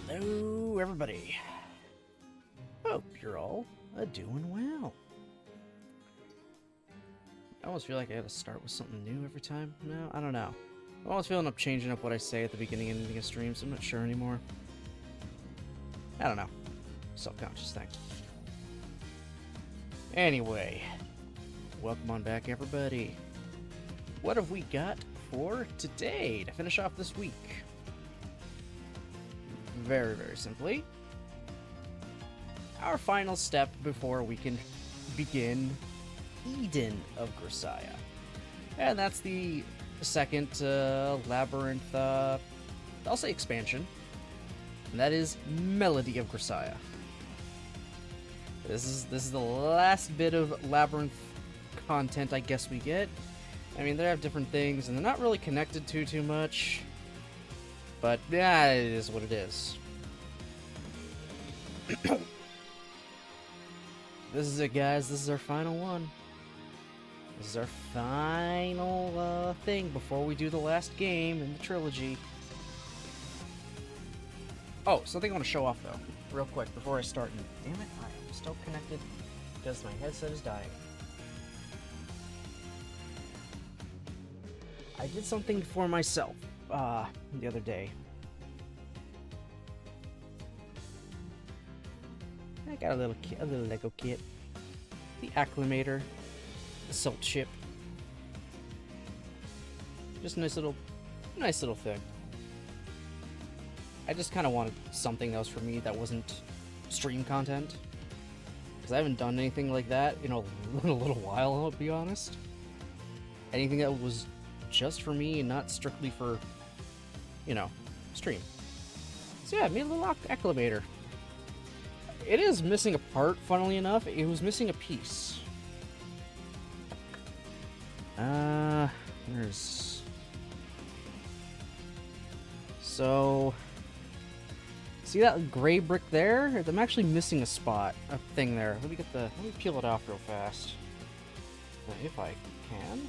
Hello, everybody. Hope you're all doing well. I almost feel like I gotta start with something new every time. No, I don't know. I'm always feeling up changing up what I say at the beginning and ending of streams. I'm not sure anymore. I don't know. Self-conscious thing. Anyway, welcome on back, everybody. What have we got for today to finish off this week? Very, very simply, our final step before we can begin Eden of Grisaia. And that's the second Labyrinth, I'll say expansion. And that is Melody of Grisaia. This is the last bit of Labyrinth content I guess we get. I mean, they have different things, and they're not really connected to too much. But, yeah, it is what it is. This is it, guys. This is our final one. This is our final thing before we do the last game in the trilogy. Oh, something I want to show off, though, real quick, before I start. And damn it, I am still connected because my headset is dying. I did something for myself the other day. I got a little Lego kit. The acclimator, the salt chip. Just a nice little thing. I just kind of wanted something else for me that wasn't stream content, because I haven't done anything like that in a little while. I'll be honest. Anything that was just for me and not strictly for, stream. So yeah, I made a little acclimator. It is missing a part, funnily enough. It was missing a piece. There's... So... See that gray brick there? I'm actually missing a spot, a thing there. Let me peel it off real fast. If I can.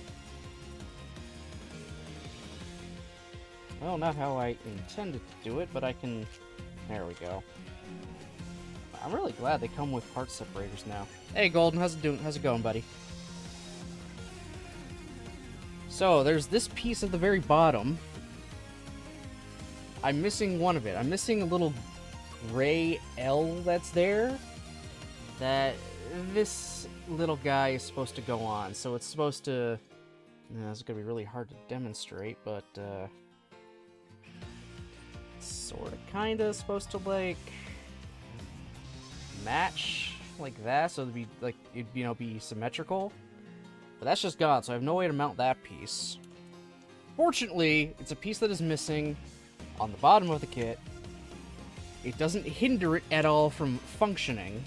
Well, not how I intended to do it, but I can... There we go. I'm really glad they come with part separators now. Hey, Golden, how's it going, buddy? So, there's this piece at the very bottom. I'm missing one of it. I'm missing a little gray L that's there. That this little guy is supposed to go on. So it's supposed to Yeah, it's gonna be really hard to demonstrate, but sort of, kind of supposed to like match like that, so it'd be like it'd be symmetrical. But that's just gone, so I have no way to mount that piece. Fortunately, it's a piece that is missing on the bottom of the kit. It doesn't hinder it at all from functioning.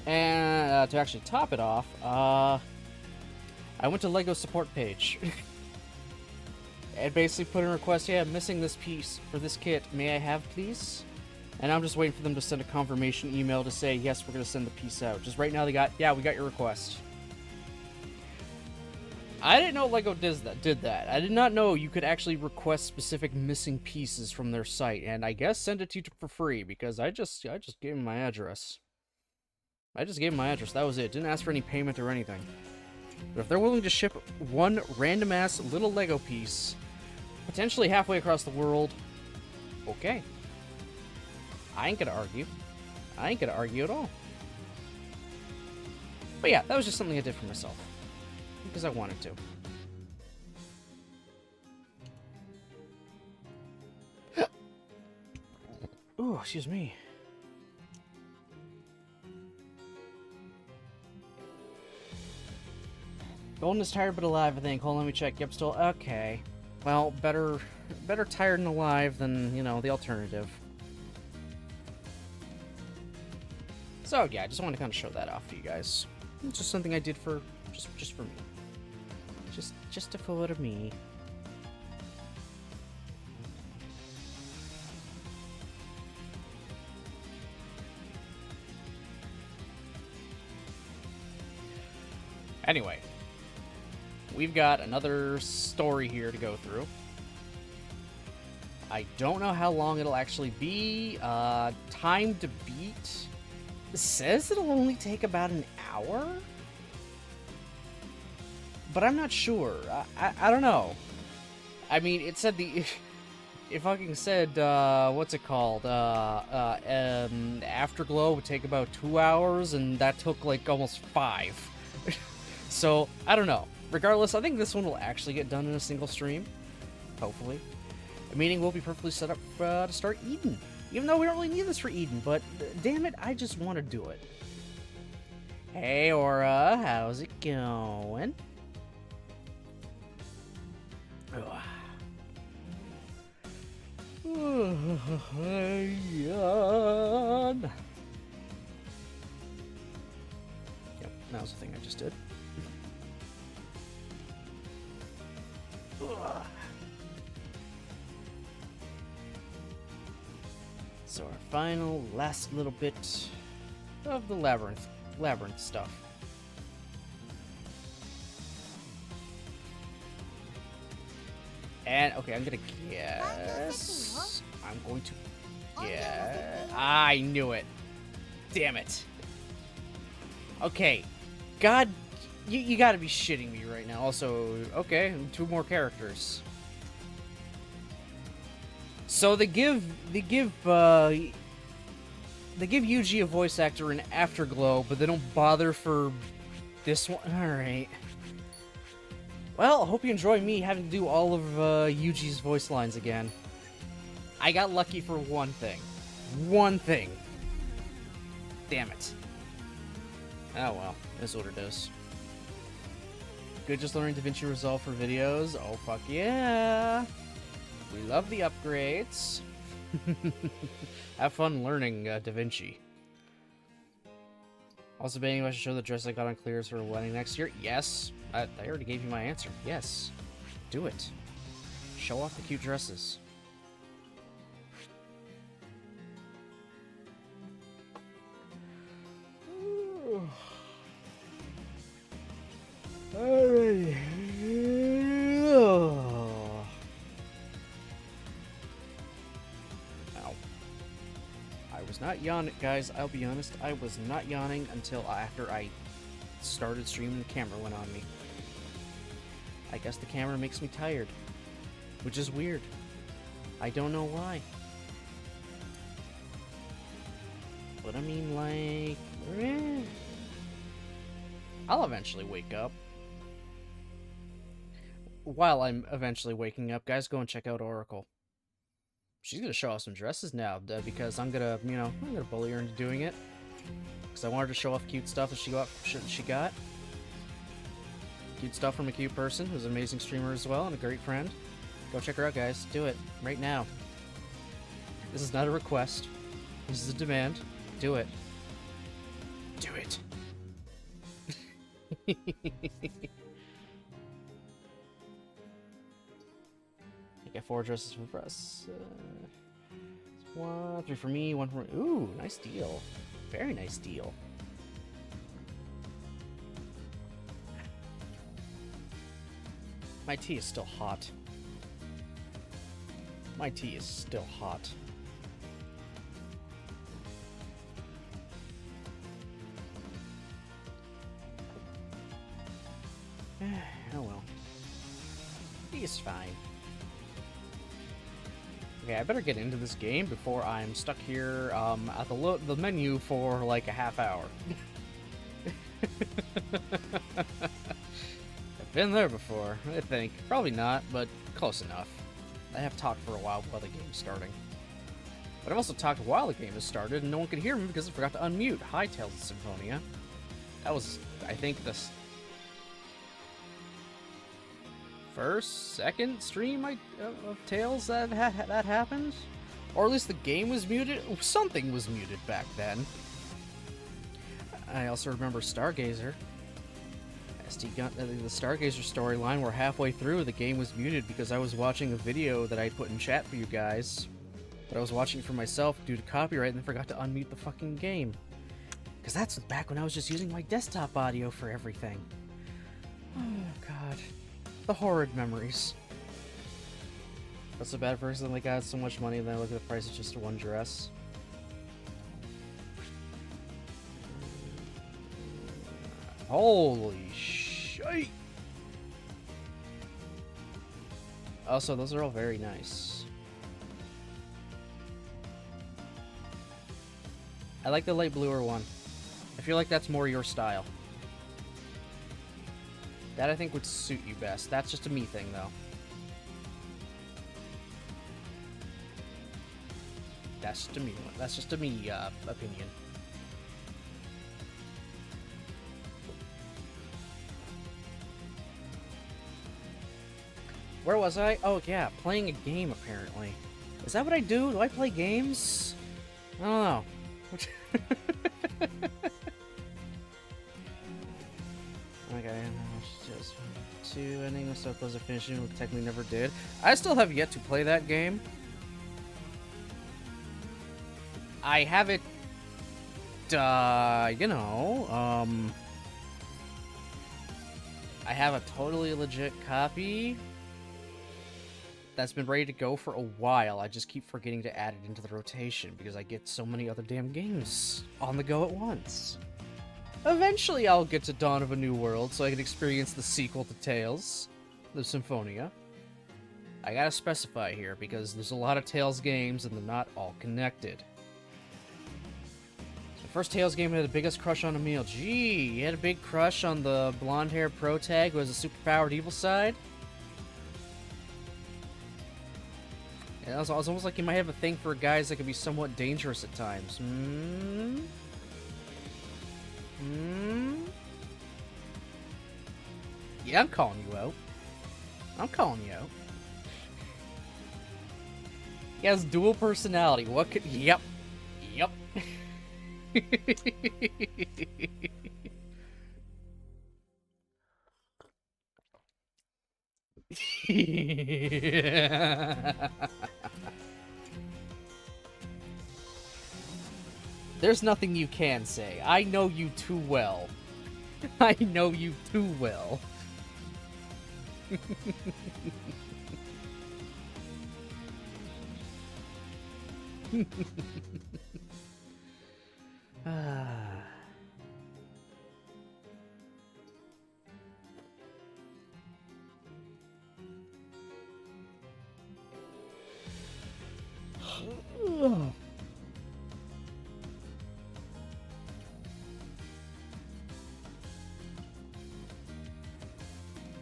And to actually top it off, I went to LEGO support page. And basically put in a request, yeah, I'm missing this piece for this kit. May I have, please? And I'm just waiting for them to send a confirmation email to say, yes, we're going to send the piece out. Just right now they got, yeah, we got your request. I didn't know LEGO did that. I did not know you could actually request specific missing pieces from their site, and I guess send it to you for free, because I just gave them my address. I just gave them my address, that was it. Didn't ask for any payment or anything. But if they're willing to ship one random-ass little LEGO piece, potentially halfway across the world, okay. I ain't gonna argue. I ain't gonna argue at all. But yeah, that was just something I did for myself. Because I wanted to. Ooh, excuse me. Golden is tired but alive, I think. Hold on, let me check. Yep, still okay. Well, better tired and alive than, you know, the alternative. So yeah, I just wanted to kind of show that off to you guys. It's just something I did for just for me. Just for me. Anyway, we've got another story here to go through. I don't know how long it'll actually be. Time to beat. It says it'll only take about an hour? But I'm not sure. I don't know. I mean, it said it fucking said, what's it called? Afterglow would take about 2 hours, and that took, like, almost 5. So, I don't know. Regardless, I think this one will actually get done in a single stream. Hopefully. Meaning we'll be perfectly set up to start Eden. Even though we don't really need this for Eden, but damn it, I just want to do it. Hey, Aura, how's it going? Yep, that was the thing I just did. So our final, last little bit of the labyrinth stuff. And, okay, I'm gonna guess... I'm going to guess... I knew it! Damn it! Okay. God, you gotta be shitting me right now. Also, okay, 2 more characters. So they give Yuji a voice actor in Afterglow, but they don't bother for this one. Alright. Well, I hope you enjoy me having to do all of Yuji's voice lines again. I got lucky for one thing. One thing. Damn it. Oh well, that's what it is. Good, just learning DaVinci Resolve for videos. Oh fuck yeah. We love the upgrades. Have fun learning DaVinci. Also, debating if I should show the dress I got on clearance for a wedding next year. Yes. I already gave you my answer. Yes. Do it. Show off the cute dresses. Alright. I was not yawning, guys. I'll be honest. I was not yawning until after I started streaming. The camera went on me. I guess the camera makes me tired, which is weird. I don't know why. But I mean, like, I'll eventually wake up. While I'm eventually waking up, guys, go and check out Oracle. She's gonna show off some dresses now, because I'm gonna, I'm gonna bully her into doing it. Because I want her to show off cute stuff that she got. Cute stuff from a cute person who's an amazing streamer as well and a great friend. Go check her out, guys. Do it right now. This is not a request. This is a demand. Do it. Do it. I get 4 dresses for us. 1, 3 for me, 1 for... Ooh, nice deal. Very nice deal. My tea is still hot. My tea is still hot. Oh well. Tea is fine. Okay, I better get into this game before I'm stuck here at the menu for like a half hour. I've been there before, I think. Probably not, but close enough. I have talked for a while the game's starting. But I've also talked while the game has started, and no one could hear me because I forgot to unmute. Hi, Tales of Symphonia. That was, I think, the second stream of Tales that happened? Or at least the game was muted? Something was muted back then. I also remember Stargazer. The Stargazer storyline, where halfway through the game was muted because I was watching a video that I put in chat for you guys. But I was watching for myself due to copyright and forgot to unmute the fucking game. Because that's back when I was just using my desktop audio for everything. Oh god. The horrid memories. That's so bad for something like I had so much money and then I look at the price of just one dress. Holy shit! Also, those are all very nice. I like the light bluer one. I feel like that's more your style. That I think would suit you best. That's just a me thing, though. That's just a me one. That's just a me opinion. Where was I? Oh yeah, playing a game apparently. Is that what I do? Do I play games? I don't know. Okay, just 2 ending was so close to finishing, which technically never did. I still have yet to play that game. I have it, I have a totally legit copy that's been ready to go for a while. I just keep forgetting to add it into the rotation because I get so many other damn games on the go at once. Eventually I'll get to Dawn of a New World so I can experience the sequel to Tales, the Symphonia. I gotta specify here because there's a lot of Tales games and they're not all connected. So the first Tales game had the biggest crush on Emil. Gee, you had a big crush on the blonde-haired pro-tag who has a superpowered evil side? Yeah, it's almost like you might have a thing for guys that can be somewhat dangerous at times. Yeah, I'm calling you out. I'm calling you out. He has dual personality. What could... Yep. Yep. There's nothing you can say. I know you too well. I know you too well.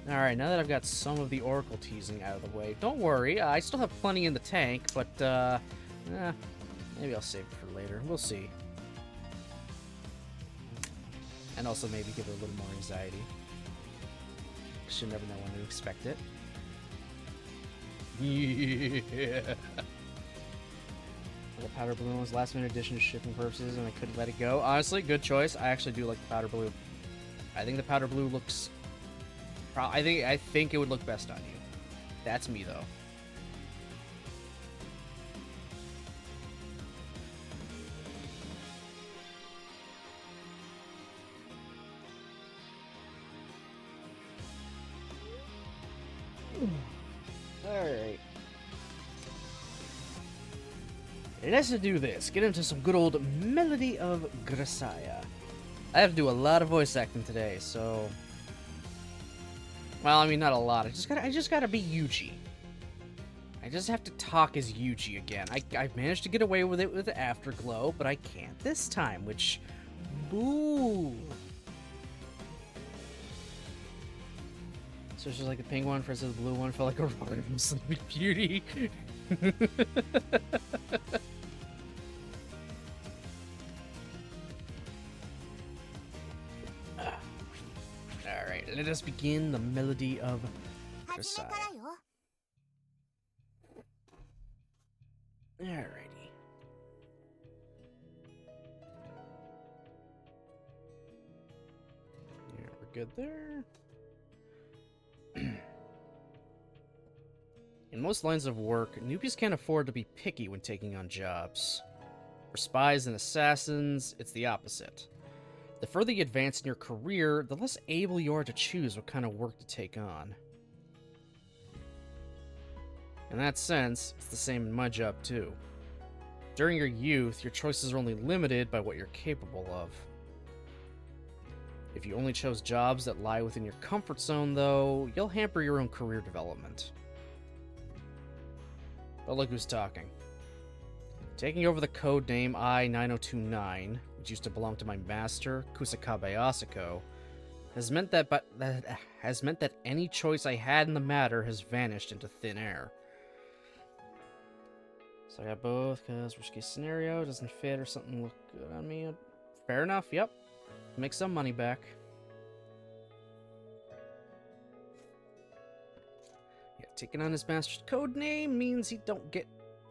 Alright, now that I've got some of the Oracle teasing out of the way, don't worry, I still have plenty in the tank, but, maybe I'll save it for later. We'll see. And also maybe give her a little more anxiety. She'll never know when to expect it. Yeah. The powder balloon was last minute addition to shipping purposes, and I couldn't let it go. Honestly, good choice. I actually do like the powder blue. I think the powder blue looks. I think it would look best on you. That's me though. Alright. It has to do this. Get into some good old Melody of Grisaia. I have to do a lot of voice acting today, so... Well, I mean, not a lot. I just gotta be Yuji. I just have to talk as Yuji again. I've managed to get away with it with the Afterglow, but I can't this time, which... Boo! So it's just like the pink one versus the blue one felt like a random Sleeping Beauty. Alright, let us begin the Melody of Grisaia. Alrighty. Yeah, we're good there. In most lines of work, newbies can't afford to be picky when taking on jobs. For spies and assassins, it's the opposite. The further you advance in your career, the less able you are to choose what kind of work to take on. In that sense, it's the same in my job too. During your youth, your choices are only limited by what you're capable of. If you only chose jobs that lie within your comfort zone, though, you'll hamper your own career development. But look who's talking. Taking over the codename I-9029, which used to belong to my master, Kusakabe Asako, has meant that any choice I had in the matter has vanished into thin air. So I got both, because worst case scenario doesn't fit or something look good on me. Fair enough, yep. Make some money back. Yeah, taking on his master's code name means he don't get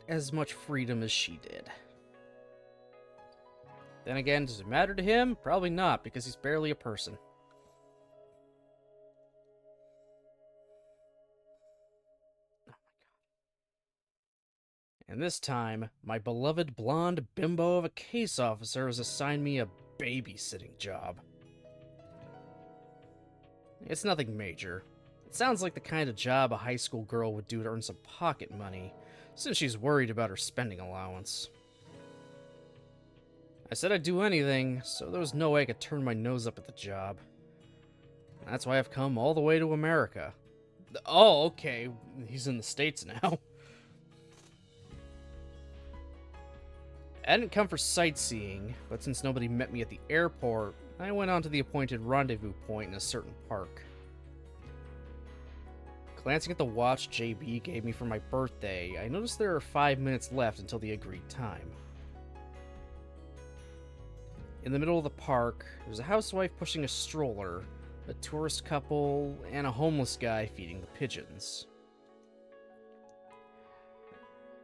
as much freedom as she did. Then again, does it matter to him? Probably not, because he's barely a person. Oh my god. And this time, my beloved blonde bimbo of a case officer has assigned me a babysitting job. It's nothing major. It sounds like the kind of job a high school girl would do to earn some pocket money, since she's worried about her spending allowance. I said I'd do anything, so there was no way I could turn my nose up at the job. That's why I've come all the way to America. Oh, okay, he's in the States now. I didn't come for sightseeing, but since nobody met me at the airport, I went on to the appointed rendezvous point in a certain park. Glancing at the watch JB gave me for my birthday, I noticed there are 5 minutes left until the agreed time. In the middle of the park, there's a housewife pushing a stroller, a tourist couple, and a homeless guy feeding the pigeons.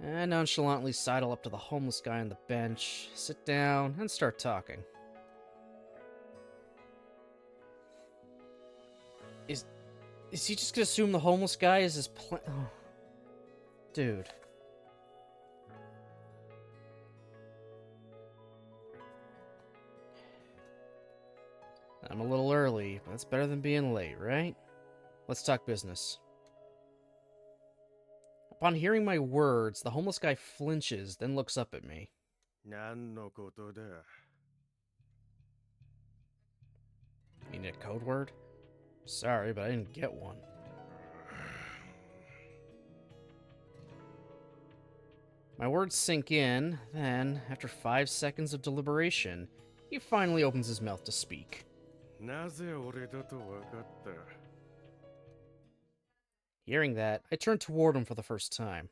I nonchalantly sidle up to the homeless guy on the bench, sit down, and start talking. Is he just gonna assume the homeless guy is his oh. Dude. I'm a little early, but that's better than being late, right? Let's talk business. Upon hearing my words, the homeless guy flinches, then looks up at me. You need a code word? Sorry, but I didn't get one. My words sink in, then, after 5 seconds of deliberation, he finally opens his mouth to speak. Hearing that, I turned toward him for the first time.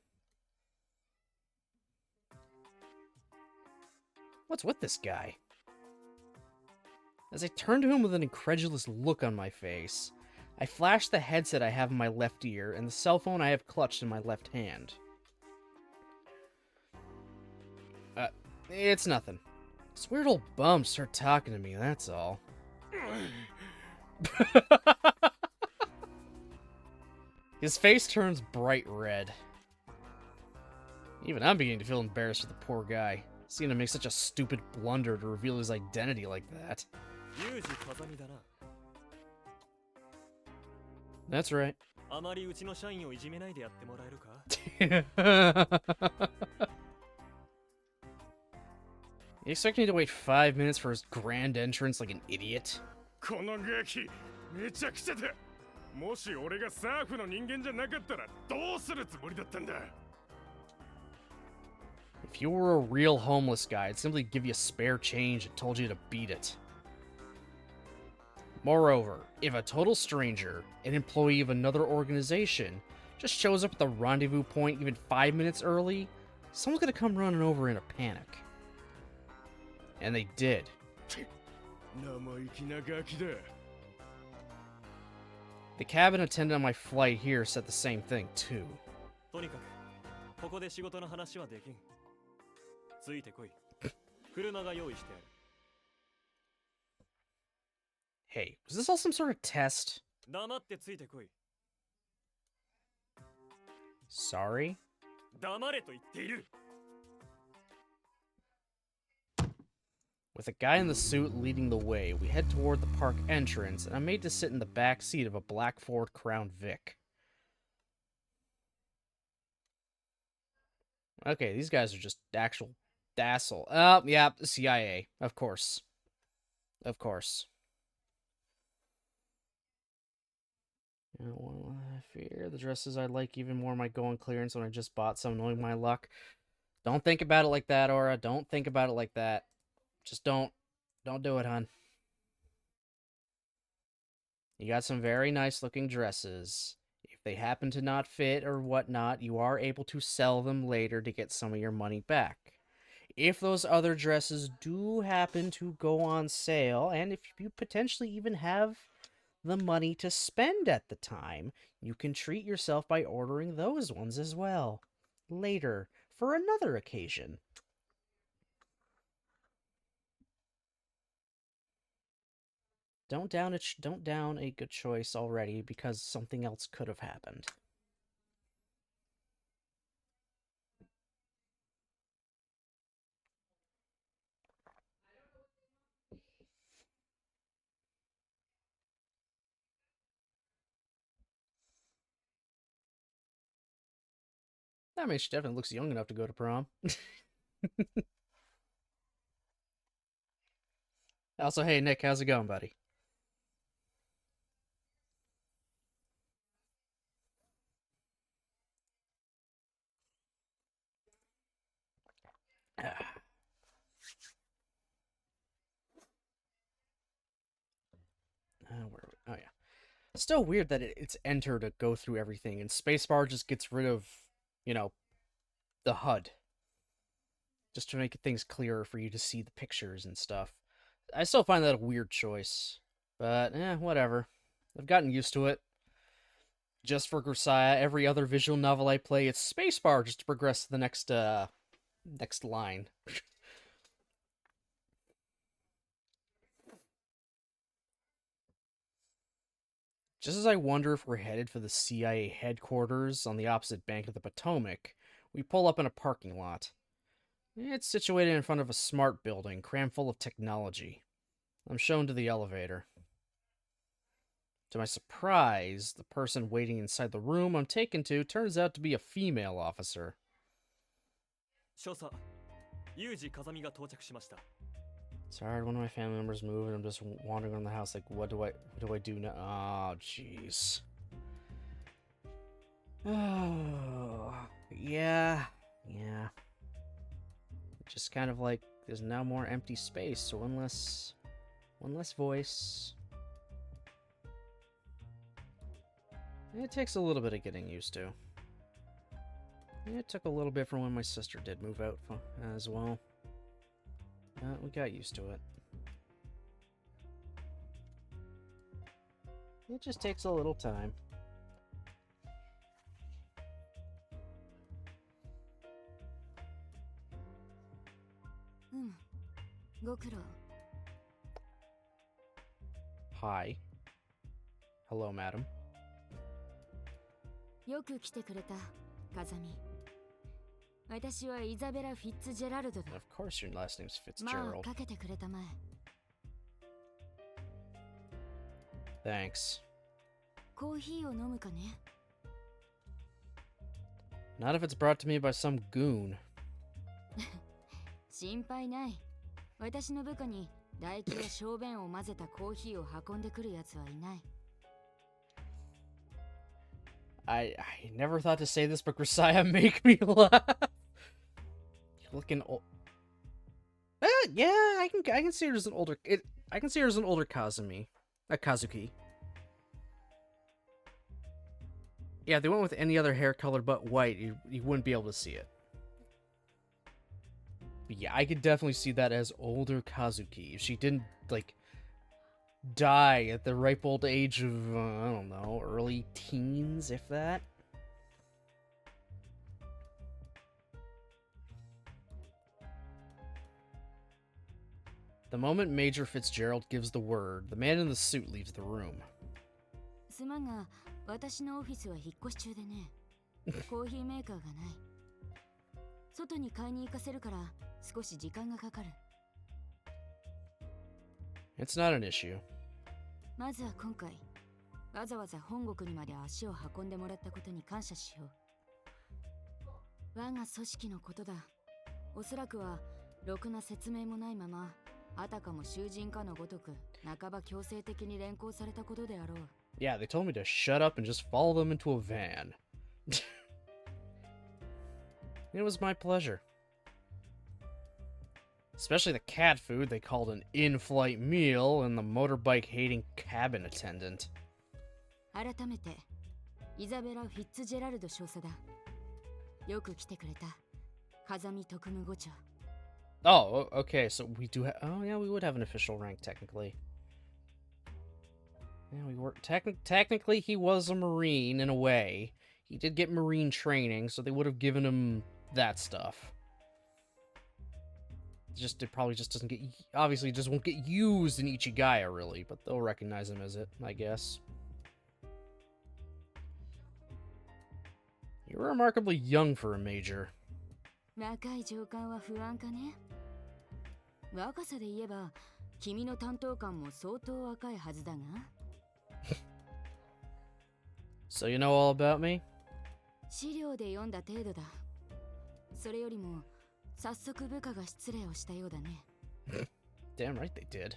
What's with this guy? As I turned to him with an incredulous look on my face, I flashed the headset I have in my left ear and the cell phone I have clutched in my left hand. It's nothing. This weird old bum started talking to me, that's all. His face turns bright red. Even I'm beginning to feel embarrassed for the poor guy, seeing him make such a stupid blunder to reveal his identity like that. That's right. You expect me to wait 5 minutes for his grand entrance like an idiot? If you were a real homeless guy, I'd simply give you spare change and told you to beat it. Moreover, if a total stranger, an employee of another organization, just shows up at the rendezvous point even 5 minutes early, someone's gonna come running over in a panic. And they did. The cabin attendant on my flight here said the same thing, too. Hey, was this all some sort of test? Sorry? With a guy in the suit leading the way, we head toward the park entrance, and I'm made to sit in the back seat of a black Ford Crown Vic. Okay, these guys are just actual dazzle. Oh, yeah, CIA. Of course. Of course. I fear the dresses I like even more might go on clearance when I just bought some, knowing my luck. Don't think about it like that, Aura. Don't think about it like that. Just don't. Don't do it, hon. You got some very nice looking dresses. If they happen to not fit or whatnot, you are able to sell them later to get some of your money back. If those other dresses do happen to go on sale, and if you potentially even have the money to spend at the time, you can treat yourself by ordering those ones as well. Later, for another occasion. Don't down a good choice already because something else could have happened. I mean, she definitely looks young enough to go to prom. Also, hey, Nick, how's it going, buddy? Oh, yeah. It's still weird that it's enter to go through everything, and spacebar just gets rid of, you know, the HUD. Just to make things clearer for you to see the pictures and stuff. I still find that a weird choice. But, whatever. I've gotten used to it. Just for Grisaia, every other visual novel I play, it's spacebar just to progress to the next line. Just as I wonder if we're headed for the CIA headquarters on the opposite bank of the Potomac, we pull up in a parking lot. It's situated in front of a smart building, crammed full of technology. I'm shown to the elevator. To my surprise, the person waiting inside the room I'm taken to turns out to be a female officer. Sorry, one of my family members moved and I'm just wandering around the house like, what do I do now? Oh, jeez. Oh, yeah. Just kind of like, there's now more empty space, so one less voice. It takes a little bit of getting used to. It took a little bit from when my sister did move out as well. We got used to it. It just takes a little time. Hi. Hello, madam. よく来てくれた、風見。私はイザベラ・フィッツジェラルドだ。Of course your last name's まあ、 Fitzgerald. かけてくれたまえ。Thanks. コーヒーを飲むかね。Not if it's brought to me by some goon. 心配ない。私の部下に唾液や小便を混ぜたコーヒーを運んでくるやつはいない。I never thought to say this, but Grisaia make me laugh. You're looking old. Yeah, I can see her as an older. I can see her as an older Kazuki. Yeah, if they went with any other hair color but white, you wouldn't be able to see it. But yeah, I could definitely see that as older Kazuki. If she didn't, like, die at the ripe old age of, I don't know, early teens, if that. The moment Major Fitzgerald gives the word, the man in the suit leaves the room. すまんが、私のオフィスは引っ越し中でね。コーヒーメーカーがない。外に買いに行かせるから少し時間がかかる。It's not an issue. まずは今回、わざわざ本国にまで足を運んでもらったことに感謝しよう。我が組織のことだ。おそらくはろくな説明もないまま、あたかも囚人かのごとく半ば強制的に連行されたことであろう。Yeah, they told me to shut up and just follow them into a van. It was my pleasure. Especially the cat food they called an in-flight meal and the motorbike-hating cabin attendant. 改めて、イザベラ・フィッツジェラルド少佐だ。よく来てくれた。風見特務伍長。Oh, okay, so we do have... Oh, yeah, we would have an official rank, technically. Yeah, we were... Technically, he was a Marine, in a way. He did get Marine training, so they would have given him that stuff. It probably just doesn't get... Obviously, it just won't get used in Ichigaya, really, but they'll recognize him as it, I guess. You're remarkably young for a major. 若い上官は不安かね。若さで言えば、君の担当官も相当若いはずだが。So you know all about me? 資料で読んだ程度だ。それよりも、早速部下が失礼をしたようだね。Damn right they did.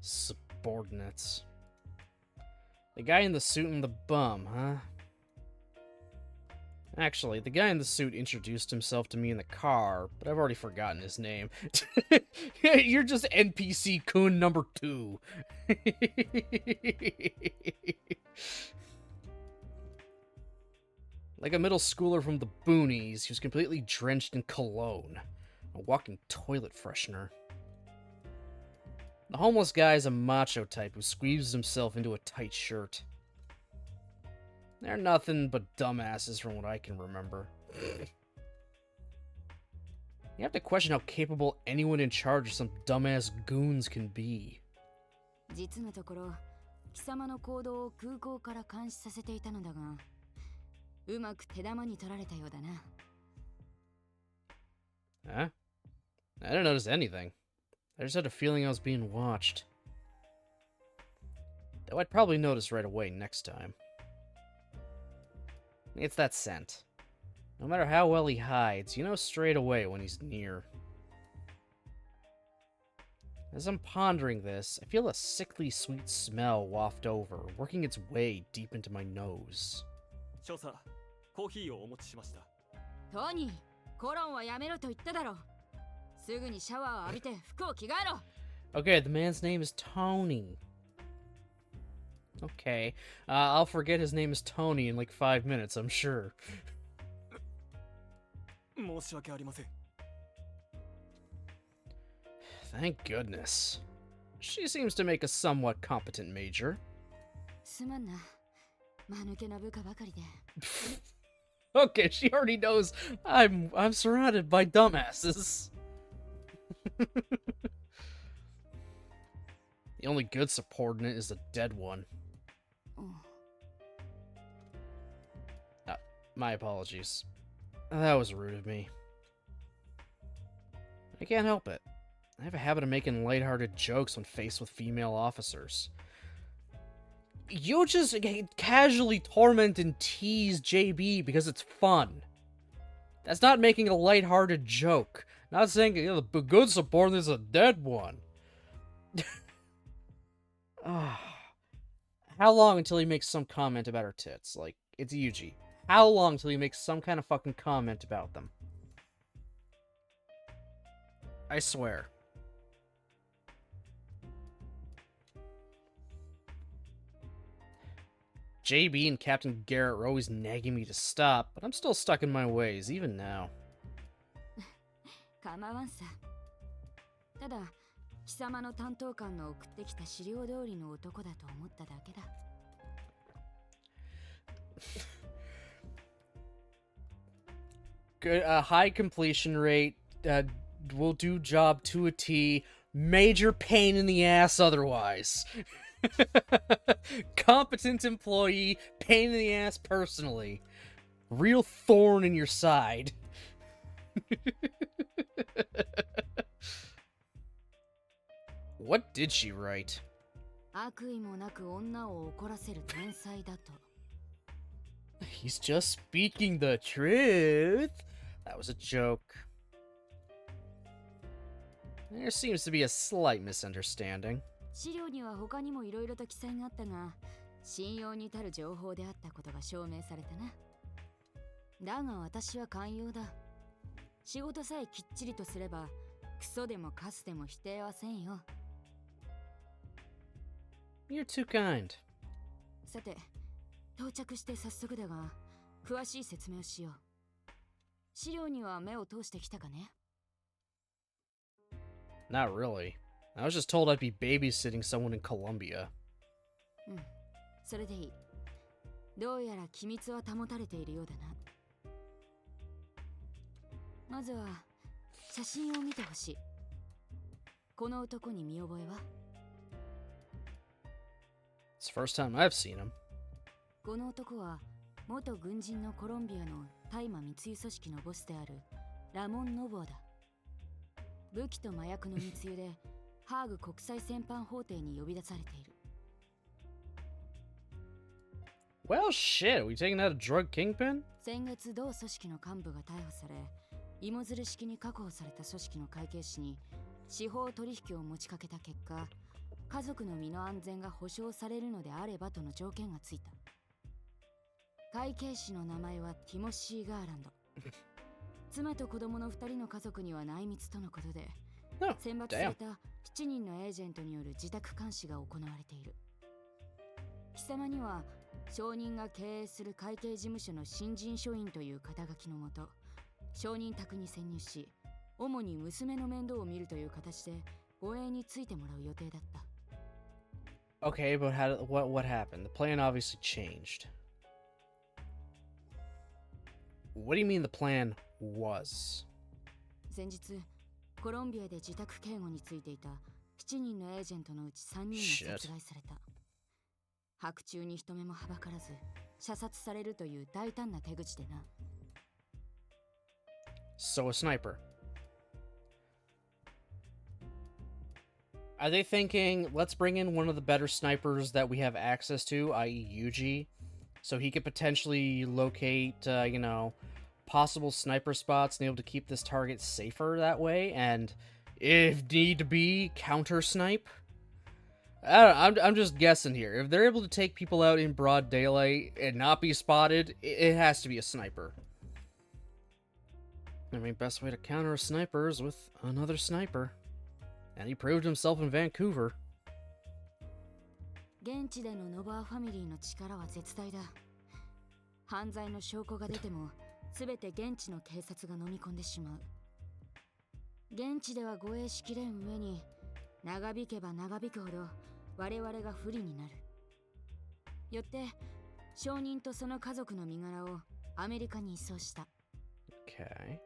Subordinates. The guy in the suit and the bum, huh? Actually, the guy in the suit introduced himself to me in the car, but I've already forgotten his name. You're just NPC Kun number 2. Like a middle schooler from the boonies, he was completely drenched in cologne, a walking toilet freshener. The homeless guy is a macho type who squeezes himself into a tight shirt. They're nothing but dumbasses from what I can remember. You have to question how capable anyone in charge of some dumbass goons can be. 実のところ、貴様の行動を空港から監視させていたのだが、うまく手玉に取られたようだな。Huh? I didn't notice anything. I just had a feeling I was being watched. Though I'd probably notice right away next time. It's that scent. No matter how well he hides, you know straight away when he's near. As I'm pondering this, I feel a sickly sweet smell waft over, working its way deep into my nose. 少佐、コーヒーをお持ちしました。トニー、コロンはやめろと言っただろ。すぐにシャワーを浴びて服を着替えろ。 Okay, the man's name is Tony. Okay. I'll forget his name is Tony in like 5 minutes, I'm sure. 申し訳ありません。 Thank goodness. She seems to make a somewhat competent major. すまんな。間抜けな部下ばかりで。Okay, she already knows I'm surrounded by dumbasses. The only good subordinate is a dead one. My apologies. That was rude of me. I can't help it. I have a habit of making lighthearted jokes when faced with female officers. You just casually torment and tease JB because it's fun. That's not making a lighthearted joke. Not saying, you know, the good subordinate is a dead one. How long until he makes some comment about her tits? Like, it's Yuji. How long until he makes some kind of fucking comment about them? I swear. JB and Captain Garrett were always nagging me to stop, but I'm still stuck in my ways, even now. 構わんさ。ただ、貴様の担当官の送ってきた資料通りの男だと思っただけだ。Good, high completion rate, will do job to a T, major pain in the ass otherwise. Competent employee, pain in the ass personally. Real thorn in your side. What did she write? 悪意もなく女を怒らせる天才だと。 He's just speaking the truth. That was a joke. There seems to be a slight misunderstanding. 資料には他にも色々と記載があったが、信用に足る情報であったことが証明されたな。だが私は寛容だ。仕事さえきっちりとすれば、クソでもカスでも否定はせんよ。You're too kind. さて、到着して早速だが、詳しい説明をしよう。資料には目を通してきたかね？ Not really. I was just told I'd be babysitting someone in Colombia. うん、それでいい。どうやら機密は保たれているようだな。まずは写真を見てほしい。この男に見覚えは？ It's the first time I've seen him. この男は元軍人のコロンビアの大麻密輸組織のボスであるラモン・ノボアだ。武器と麻薬の密輸でハーグ国際戦犯法廷に呼び出されている。Well, shit, are we taking out a drug kingpin? 先月同組織の幹部が逮捕され、芋づる式に確保された組織の会計士に司法取引を持ちかけた結果、家族の身の安全が保証されるのであればとの条件がついた。会計士の名前はティモシー・ガーランド。妻と子供の2人の家族には内密とのことで、選抜された7人のエージェントによる自宅監視が行われている。貴様には証人が経営する会計事務所の新人書員という肩書きのもと、証人宅に潜入し、主に娘の面倒を見るという形で護衛についてもらう予定だった。Okay, but what happened? The plan obviously changed. What do you mean the plan was? 先日、コロンビアで自宅警護についていた7人のエージェントのうち3人が殺害された。白昼に人目もはばからず、射殺されるという大胆な手口でな。So a sniper. Are they thinking, let's bring in one of the better snipers that we have access to, i.e. Yuji, so he could potentially locate, possible sniper spots and be able to keep this target safer that way, and if need be, counter snipe? I don't know, I'm just guessing here. If they're able to take people out in broad daylight and not be spotted, it has to be a sniper. I mean, best way to counter a sniper is with another sniper. And he proved himself in Vancouver. 現地でのノバーファミリーの力は絶大だ。犯罪の証拠が出ても全て現地の警察が飲み込んでしまう。現地では護衛しきれん上に、長引けば長引くほど我々が不利になる。よって証人とその家族の身柄をアメリカに移送した。 Okay.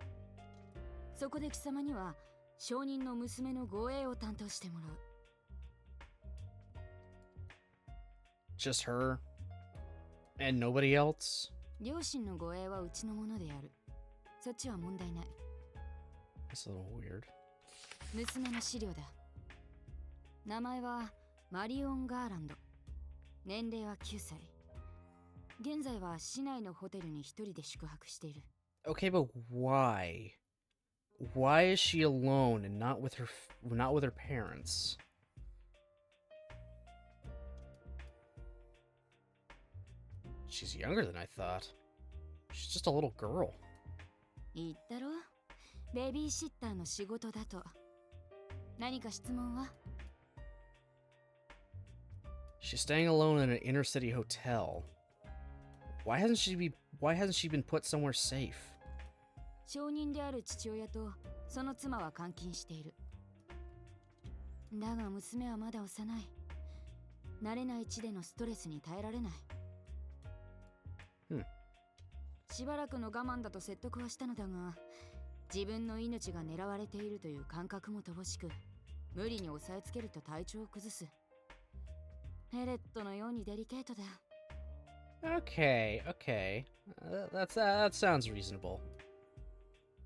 そこで貴様には証人の娘の護衛を担当してもらう。 Just her? And nobody else? 両親の護衛はうちのものである。そっちは問題ない。 That's a little weird. 娘の資料だ。名前はマリオン・ガーランド。年齢は9歳。現在は市内のホテルに一人で宿泊している。 Okay, but why? Why is she alone and not with her parents? She's younger than I thought. She's just a little girl. 言ったろ、ベビーシッターの仕事だと。何か質問は？ She's staying alone in an inner city hotel. Why hasn't she been put somewhere safe? 証人である父親とその妻は監禁している。だが娘はまだ幼い。慣れない地でのストレスに耐えられない。しばらくの我慢だと説得はしたのだが、自分の命が狙われているという感覚も乏しく、無理に押さえつけると体調を崩す。ヘレットのようにデリケートだ。 Okay. That sounds reasonable.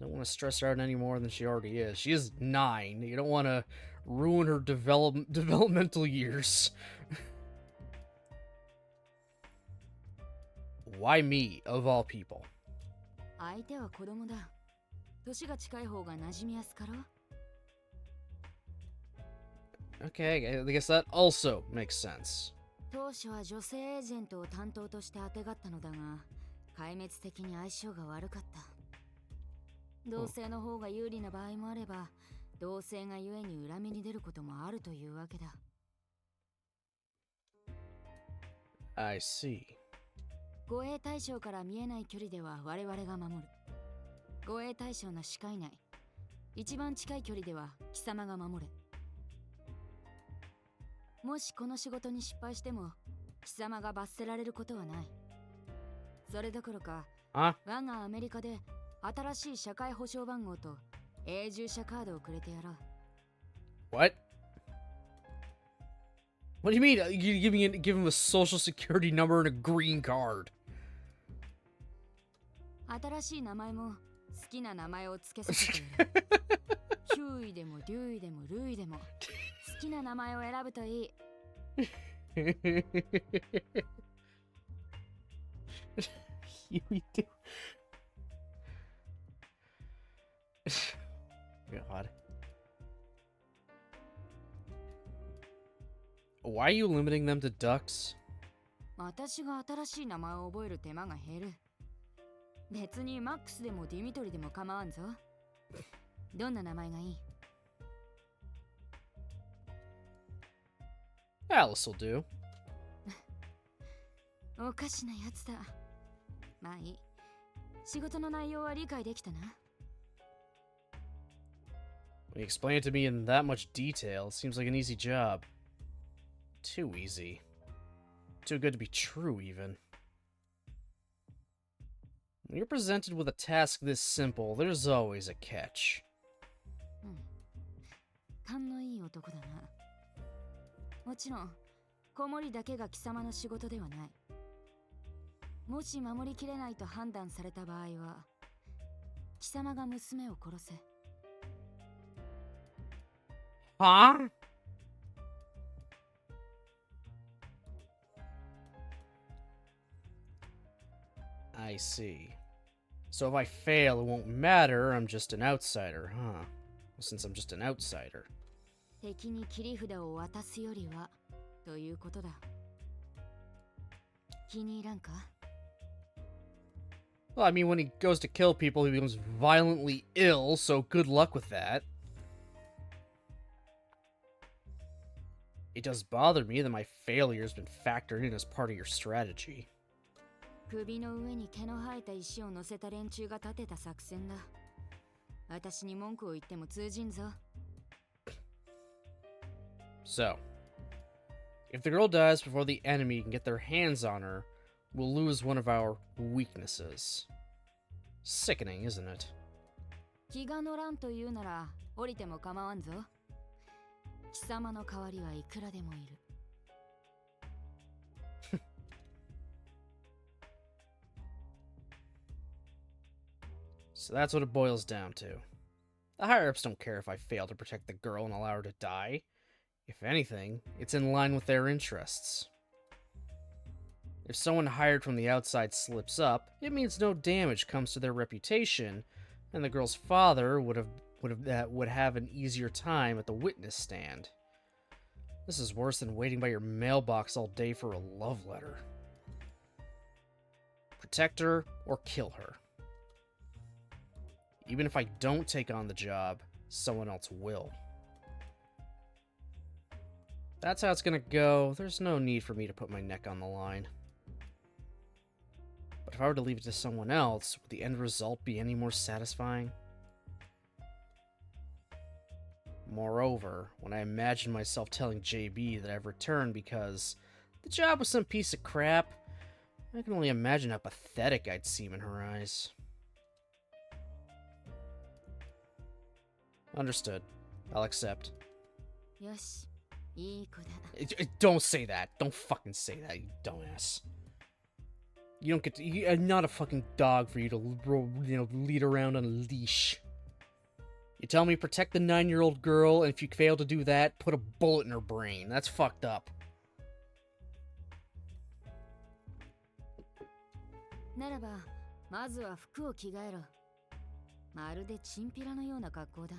Don't want to stress her out any more than she already is. She is 9. You don't want to ruin her developmental years. Why me, of all people? 相手は子供だ。年が近い方が馴染みやすかろ。 Okay, I guess that also makes sense. 当初は女性エージェントを担当としてあてがったのだが、壊滅的に相性が悪かった。同性の方が有利な場合もあれば、同性がゆえに恨みに出ることもあるというわけだ。 I see. 護衛対象から見えない距離では我々が守る。護衛対象の視界内、一番近い距離では貴様が守れ。もしこの仕事に失敗しても貴様が罰せられることはない。それどころか、我がアメリカで新しい社会保障番号と永住者カードをくれてやろう。 What? What do you mean? You give him a social security number and a green card? 新しい名前も好きな名前を付けさせてやる。ヒューイでもデューイでもルイでも好きな名前を選ぶといい。God. Why are you limiting them to ducks? 私が新しい名前を覚える手間が減る。別にマックスでもディミトリでも構わんぞ。どんな名前がいい？ Alice will do. おかしなやつだ。まあいい。仕事の内容は理解できたな。 When you explain it to me in that much detail, it seems like an easy job. Too easy. Too good to be true, even. When you're presented with a task this simple, there's always a catch. 勘のいい男だな。もちろん、子守だけが貴様の仕事ではない。もし守りきれないと判断された場合は、貴様が娘を殺せ。Huh? I see. So if I fail, it won't matter. I'm just an outsider, huh? Well, since I'm just an outsider. 敵に切り札を渡すよりは、ということだ。気に入らんか？ Well, I mean, when he goes to kill people, he becomes violently ill, so good luck with that. It does bother me that my failure has been factored in as part of your strategy. 首の上に毛の生えた石を乗せた連中が立てた作戦だ。私に文句を言っても通じんぞ。So, if the girl dies before the enemy can get their hands on her, we'll lose one of our weaknesses. Sickening, isn't it? 気が乗らんというなら降りても構わんぞ。貴様の代わりはいくらでもいる。So that's what it boils down to. The higher-ups don't care if I fail to protect the girl and allow her to die. If anything, it's in line with their interests. If someone hired from the outside slips up, it means no damage comes to their reputation, and the girl's father would have an easier time at the witness stand. This is worse than waiting by your mailbox all day for a love letter. Protect her or kill her. Even if I don't take on the job, someone else will. That's how it's gonna go. There's no need for me to put my neck on the line. But if I were to leave it to someone else, would the end result be any more satisfying? Moreover, when I imagine myself telling JB that I've returned because the job was some piece of crap, I can only imagine how pathetic I'd seem in her eyes. Understood. I'll accept. よし、いい子だ。Don't say that. Don't fucking say that, you dumbass. You don't get to... I'm not a fucking dog for you to, lead around on a leash. You tell me protect the 9-year-old girl, and if you fail to do that, put a bullet in her brain. That's fucked up. ならば、まずは服を着替えろ。まるでチンピラのような格好だ。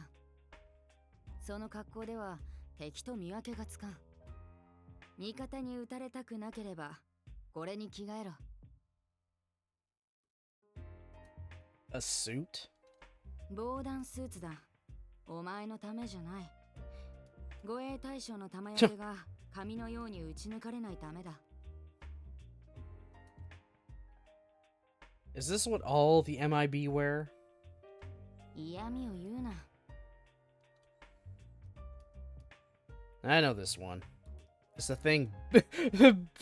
その格好では敵と見分けがつかん。味方に撃たれたくなければ、これに着替えろ。A suit? 防弾スーツだ。お前のためじゃない。護衛対象の弾焼けが紙のように撃ち抜かれないためだ。Is this what all the MIB wear? 嫌味を言うな。I know this one. It's the thing.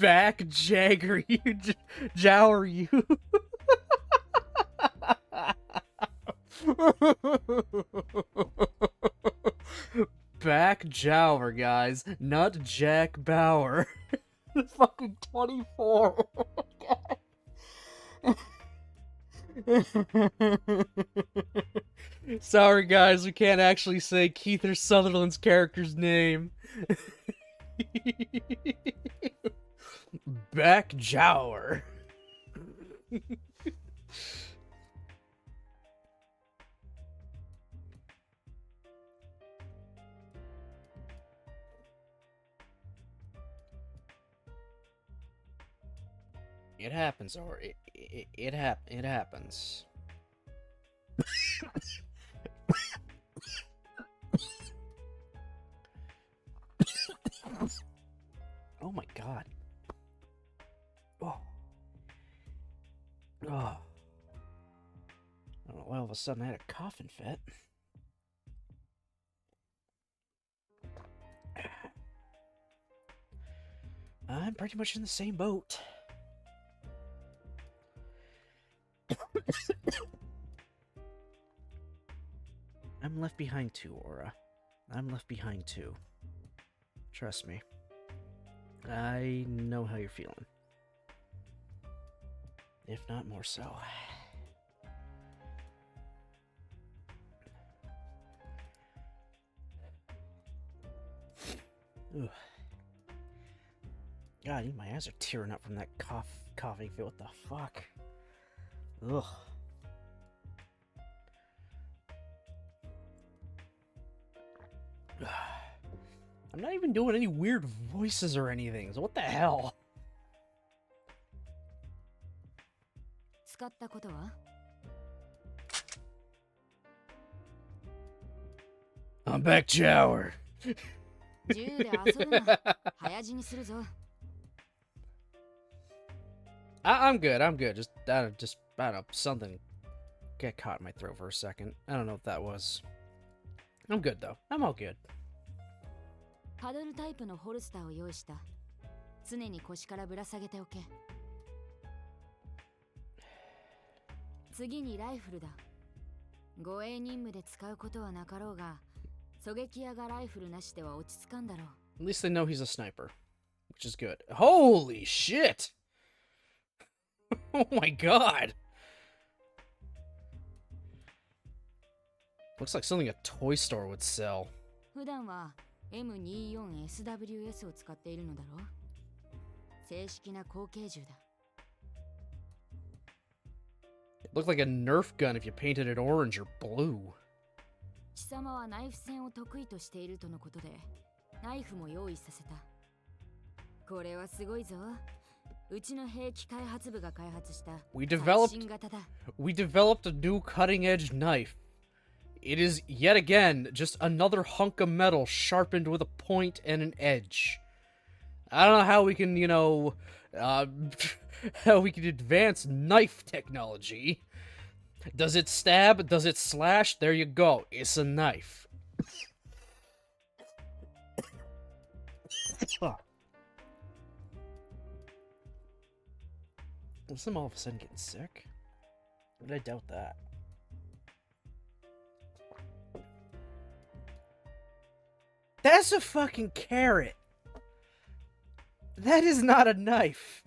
Back Jagger you. Jower you. Back Jower, guys. Not Jack Bauer. Fucking 24. Sorry, guys, we can't actually say Keith Sutherland's character's name. Back Jower. It happens, or it happens. Oh my god. Oh. Oh. I don't know why all of a sudden I had a coughing fit. I'm pretty much in the same boat. I'm left behind too, Aura. I'm left behind too. Trust me. I know how you're feeling. If not more so. Ugh. God, my eyes are tearing up from that coughing fit. What the fuck? Ugh. I'm not even doing any weird voices or anything, so what the hell? 使ったことは? I'm back, Jower. 銃で遊ぶな。早死にするぞ。I'm good. I'm good. I don't know, something got caught in my throat for a second. I don't know what that was. I'm good though. I'm all good. パドルタイプのホルスターを用意した。常に腰からぶら下げておけ。次にライフルだ。護衛任務で使うことはなかろうが、狙撃屋がライフルなしでは落ち着かんだろう。At least they know he's a sniper, which is good. Holy shit! Oh my god! Looks like something a toy store would sell. 普段は M24SWS を使っているのだろう。正式な後継銃だ。It looked like a Nerf gun if you painted it orange or blue. 貴様はナイフ戦を得意としているとのことで、ナイフも用意させた。これはすごいぞ。うちの兵器開発部が開発した最新型だ。We developed a new cutting-edge knife. It is yet again just another hunk of metal sharpened with a point and an edge. I don't know how we can, how we can advance knife technology. Does it stab? Does it slash? There you go. It's a knife. Was I'm all of a sudden getting sick? Would I doubt that? That's a fucking carrot. That is not a knife.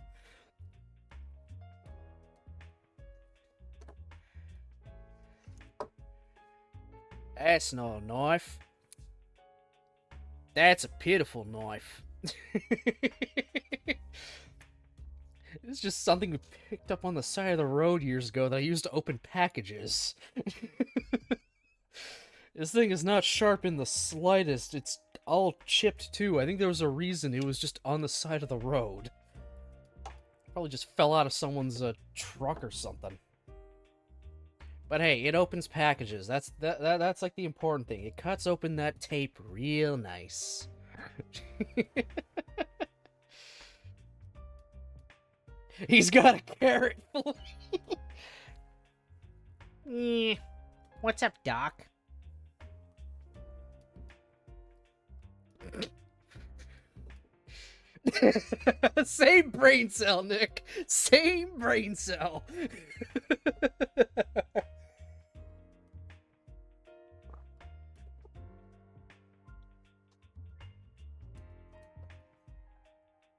That's not a knife. That's a pitiful knife. It's just something we picked up on the side of the road years ago that I used to open packages. This thing is not sharp in the slightest. It's all chipped too. I think there was a reason it was just on the side of the road. Probably just fell out of someone's truck or something. But hey, it opens packages. That's like the important thing. It cuts open that tape real nice. He's got a carrot. What's up, Doc? Same brain cell, Nick. Same brain cell.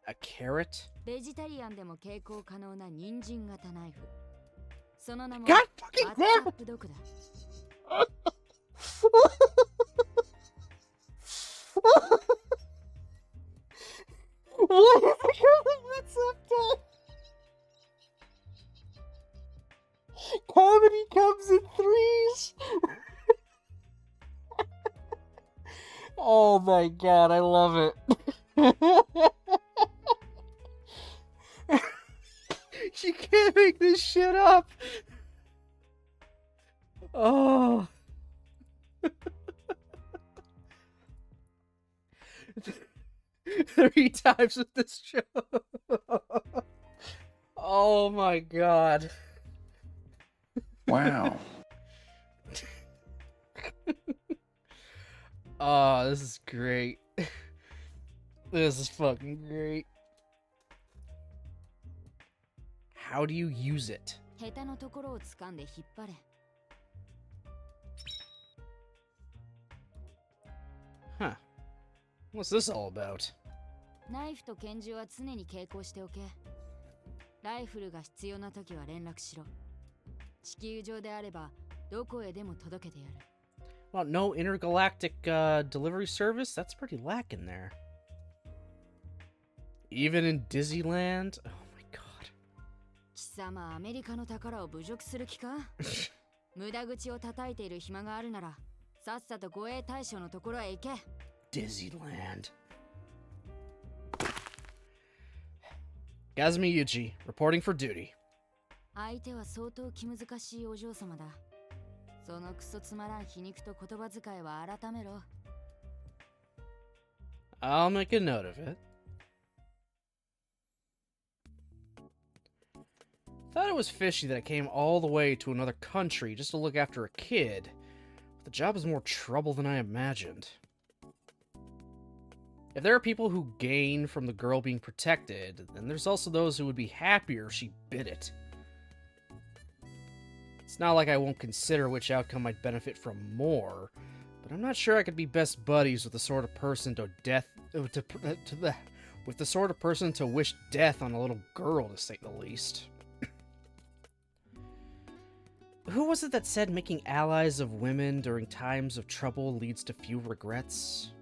A carrot? ベジタリアンでも携行可能な人参型ナイフ。その名も God fucking damn it! ドクだ。What is it called? What's up, Dad? Comedy comes in threes. Oh my god, I love it. You can't make this shit up. Oh. 3 times with this show. Oh my god. Wow. Oh, this is great. This is fucking great. How do you use it? ヘタのところを掴んで引っ張れ。Huh. What's this all about? ナイフと拳銃は常に携行しておけ。ライフルが必要な時は連絡しろ。地球上であればどこへでも届けてやる。Well, no intergalactic delivery service? That's pretty lacking there. Even in Disneyland? Oh my god. 貴様、アメリカの宝を侮辱する気か無駄口を叩いている暇があるなら、さっさと護衛大将のところへ行け。Disneyland. Gazumi Yuji, reporting for duty. 相手は相当気難しいお嬢様だ。そのクソつまらん皮肉と言葉遣いは改めろ。I'll make a note of it. Thought it was fishy that I came all the way to another country just to look after a kid. But the job is more trouble than I imagined. If there are people who gain from the girl being protected, then there's also those who would be happier if she bit it. It's not like I won't consider which outcome I'd benefit from more, but I'm not sure I could be best buddies with the sort of person to wish death on a little girl, to say the least. Who was it that said making allies of women during times of trouble leads to few regrets?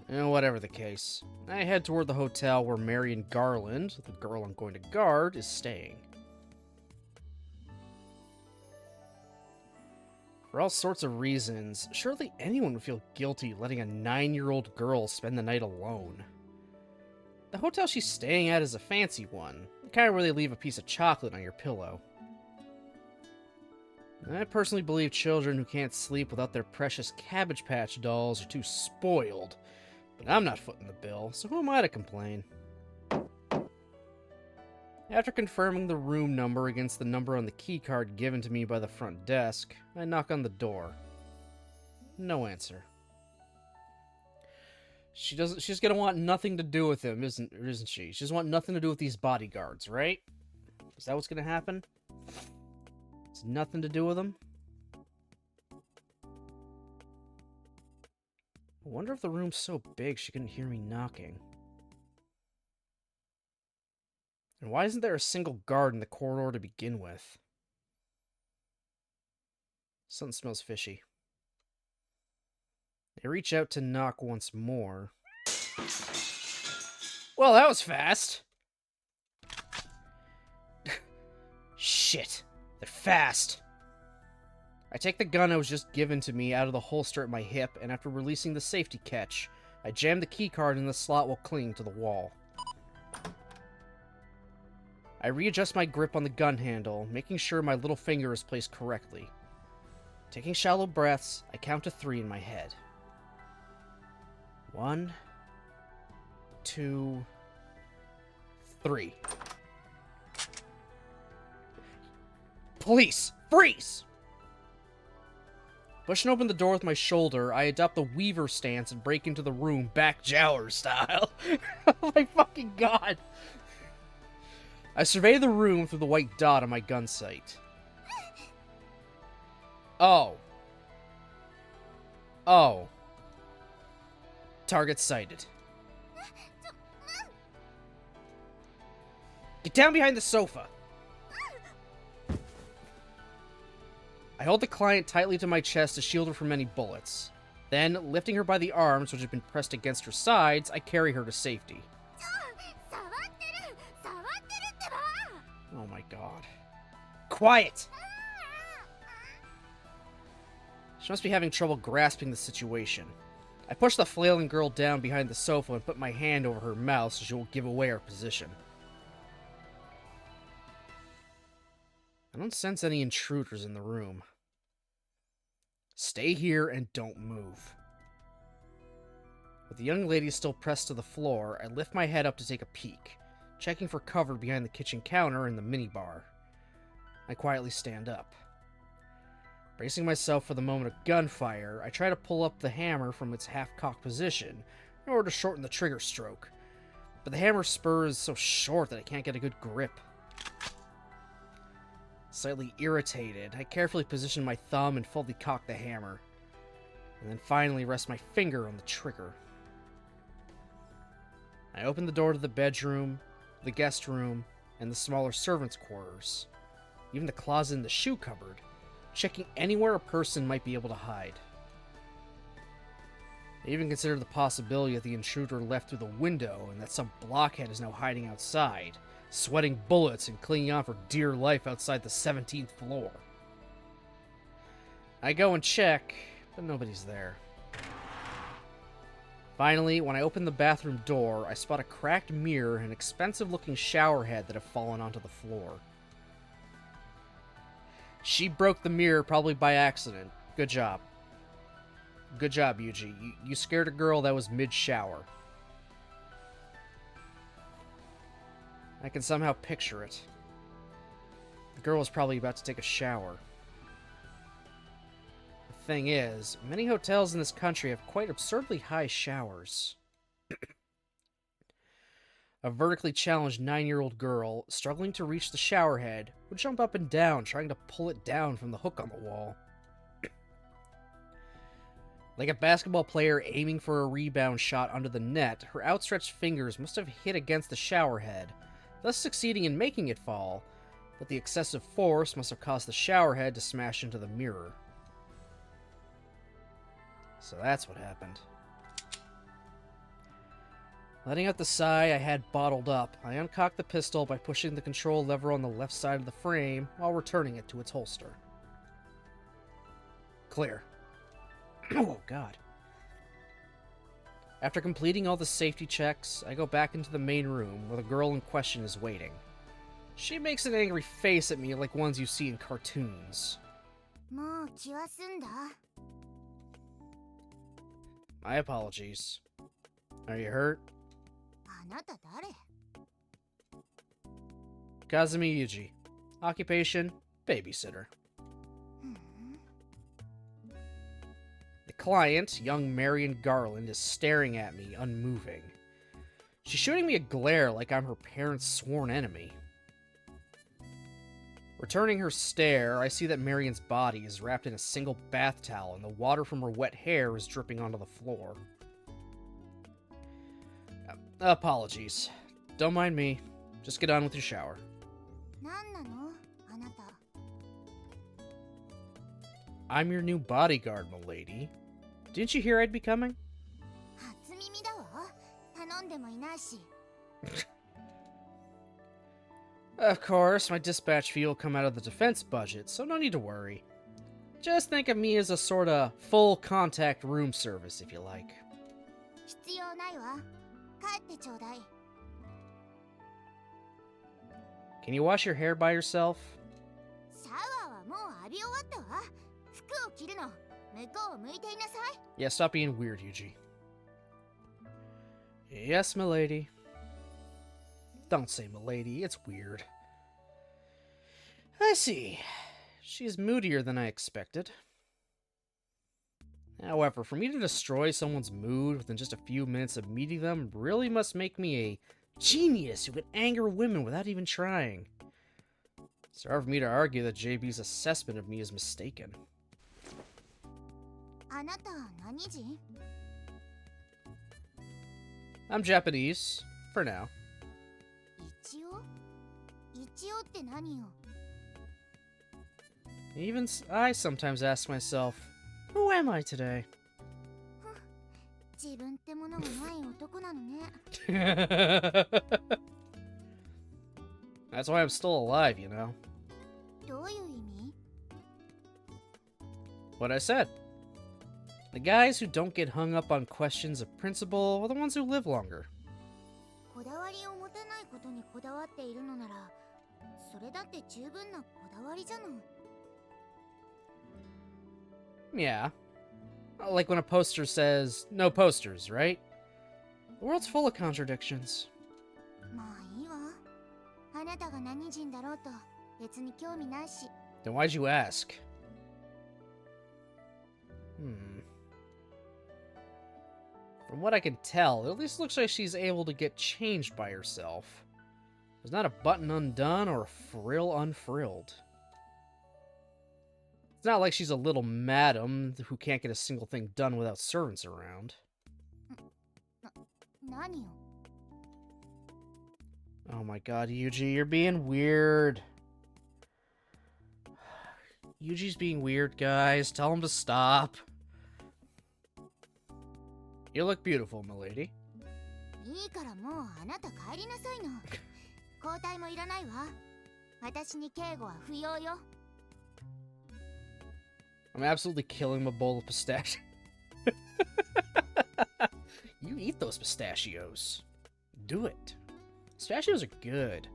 Whatever the case, I head toward the hotel where Marion Garland, the girl I'm going to guard, is staying. For all sorts of reasons, surely anyone would feel guilty letting a 9-year-old girl spend the night alone. The hotel she's staying at is a fancy one, the kind where they leave a piece of chocolate on your pillow. I personally believe children who can't sleep without their precious Cabbage Patch dolls are too spoiled, but I'm not footing the bill, so who am I to complain? After confirming the room number against the number on the keycard given to me by the front desk, I knock on the door. No answer. She's gonna want nothing to do with him, isn't she? She doesn't want nothing to do with these bodyguards, right? Is that what's gonna happen? It's nothing to do with them? I wonder if the room's so big she couldn't hear me knocking. And why isn't there a single guard in the corridor to begin with? Something smells fishy. I reach out to knock once more. Well, that was fast. Shit. They're fast. I take the gun that was just given to me out of the holster at my hip, and after releasing the safety catch, I jam the keycard in the slot while clinging to the wall. I readjust my grip on the gun handle, making sure my little finger is placed correctly. Taking shallow breaths, I count to 3 in my head. 1, 2, 3. Police! Freeze! Pushing open the door with my shoulder, I adopt the Weaver stance and break into the room back Jowler style. Oh my fucking god! I survey the room through the white dot on my gun sight. Oh. Oh. Target sighted. Get down behind the sofa! I hold the client tightly to my chest to shield her from any bullets. Then, lifting her by the arms, which had been pressed against her sides, I carry her to safety. Oh my god. Quiet! She must be having trouble grasping the situation. I push the flailing girl down behind the sofa and put my hand over her mouth so she won't give away our position. I don't sense any intruders in the room. Stay here and don't move. With the young lady still pressed to the floor, I lift my head up to take a peek, checking for cover behind the kitchen counter and the minibar. I quietly stand up. Bracing myself for the moment of gunfire, I try to pull up the hammer from its half-cocked position in order to shorten the trigger stroke, but the hammer spur is so short that I can't get a good grip. Slightly irritated, I carefully position my thumb and fully cock the hammer, and then finally rest my finger on the trigger. I open the door to the bedroom, the guest room, and the smaller servants' quarters, even the closet and the shoe cupboard, checking anywhere a person might be able to hide. I even considered the possibility that the intruder left through the window and that some blockhead is now hiding outside, sweating bullets and clinging on for dear life outside the 17th floor. I go and check, but nobody's there. Finally, when I open the bathroom door, I spot a cracked mirror and an expensive-looking shower head that have fallen onto the floor. She broke the mirror probably by accident. Good job. Good job, Yuji. You scared a girl that was mid-shower. I can somehow picture it. The girl was probably about to take a shower. The thing is, many hotels in this country have quite absurdly high showers. A vertically challenged 9-year-old girl, struggling to reach the shower head, would jump up and down, trying to pull it down from the hook on the wall. Like a basketball player aiming for a rebound shot under the net, her outstretched fingers must have hit against the shower head, thus succeeding in making it fall, but the excessive force must have caused the shower head to smash into the mirror. So that's what happened. Letting out the sigh I had bottled up, I uncocked the pistol by pushing the control lever on the left side of the frame while returning it to its holster. Clear. Oh, God. After completing all the safety checks, I go back into the main room where the girl in question is waiting. She makes an angry face at me like ones you see in cartoons. My apologies. Are you hurt? Kazumi Yuji. Occupation, babysitter. The client, young Marion Garland, is staring at me, unmoving. She's shooting me a glare like I'm her parents' sworn enemy. Returning her stare, I see that Marion's body is wrapped in a single bath towel and the water from her wet hair is dripping onto the floor. Apologies. Don't mind me. Just get on with your shower. I'm your new bodyguard, milady. Didn't you hear I'd be coming? Of course, my dispatch fee will come out of the defense budget, so no need to worry. Just think of me as a sorta full contact room service, if you like. Can you wash your hair by yourself? Yeah, stop being weird, Yuji. Yes, milady. Don't say milady, it's weird. I see. She's moodier than I expected. However, for me to destroy someone's mood within just a few minutes of meeting them really must make me a genius who can anger women without even trying. It's hard for me to argue that JB's assessment of me is mistaken. I'm Japanese, for now. Even I sometimes ask myself, who am I today? That's why I'm still alive, you know. What I said. The guys who don't get hung up on questions of principle are the ones who live longer. Yeah. Like when a poster says, no posters, right? The world's full of contradictions. Then why'd you ask? From what I can tell, it at least looks like she's able to get changed by herself. There's not a button undone or a frill unfrilled. It's not like she's a little madam who can't get a single thing done without servants around. Oh my god, Yuji, you're being weird. Yuji's being weird, guys. Tell him to stop. You look beautiful, milady. I'm absolutely killing my bowl of pistachio. You eat those pistachios. Do it. Pistachios are good.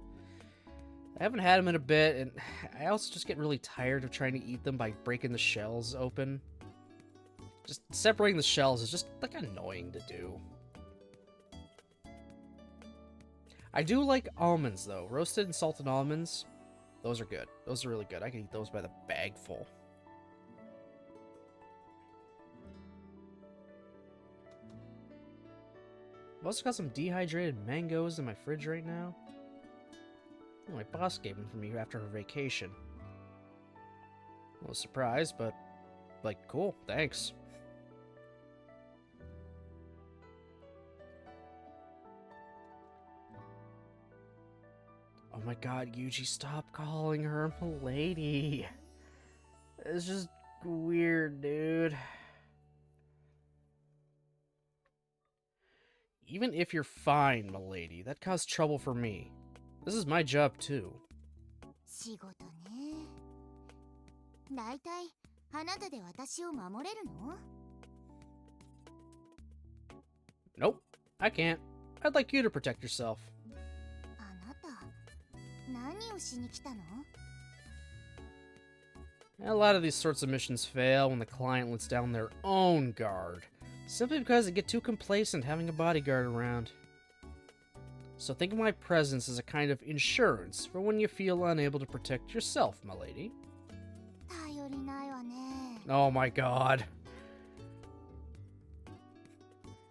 I haven't had them in a bit, and I also just get really tired of trying to eat them by breaking the shells open. Just separating the shells is just, like, annoying to do. I do like almonds, though. Roasted and salted almonds. Those are good. Those are really good. I can eat those by the bag full. I've also got some dehydrated mangoes in my fridge right now. Oh, my boss gave them for me after her vacation. I was surprised, but, like, cool. Thanks. Oh my god, Yuji, stop calling her milady. It's just weird, dude. Even if you're fine, milady, that caused trouble for me. This is my job, too. 仕事ね。だいたいあなたで私を守れるの？ Nope, I can't. I'd like you to protect yourself. あなた、何をしに来たの？ A lot of these sorts of missions fail when the client lets down their own guard, simply because they get too complacent having a bodyguard around. So think of my presence as a kind of insurance for when you feel unable to protect yourself, my lady. 頼りないわね。 Oh my god.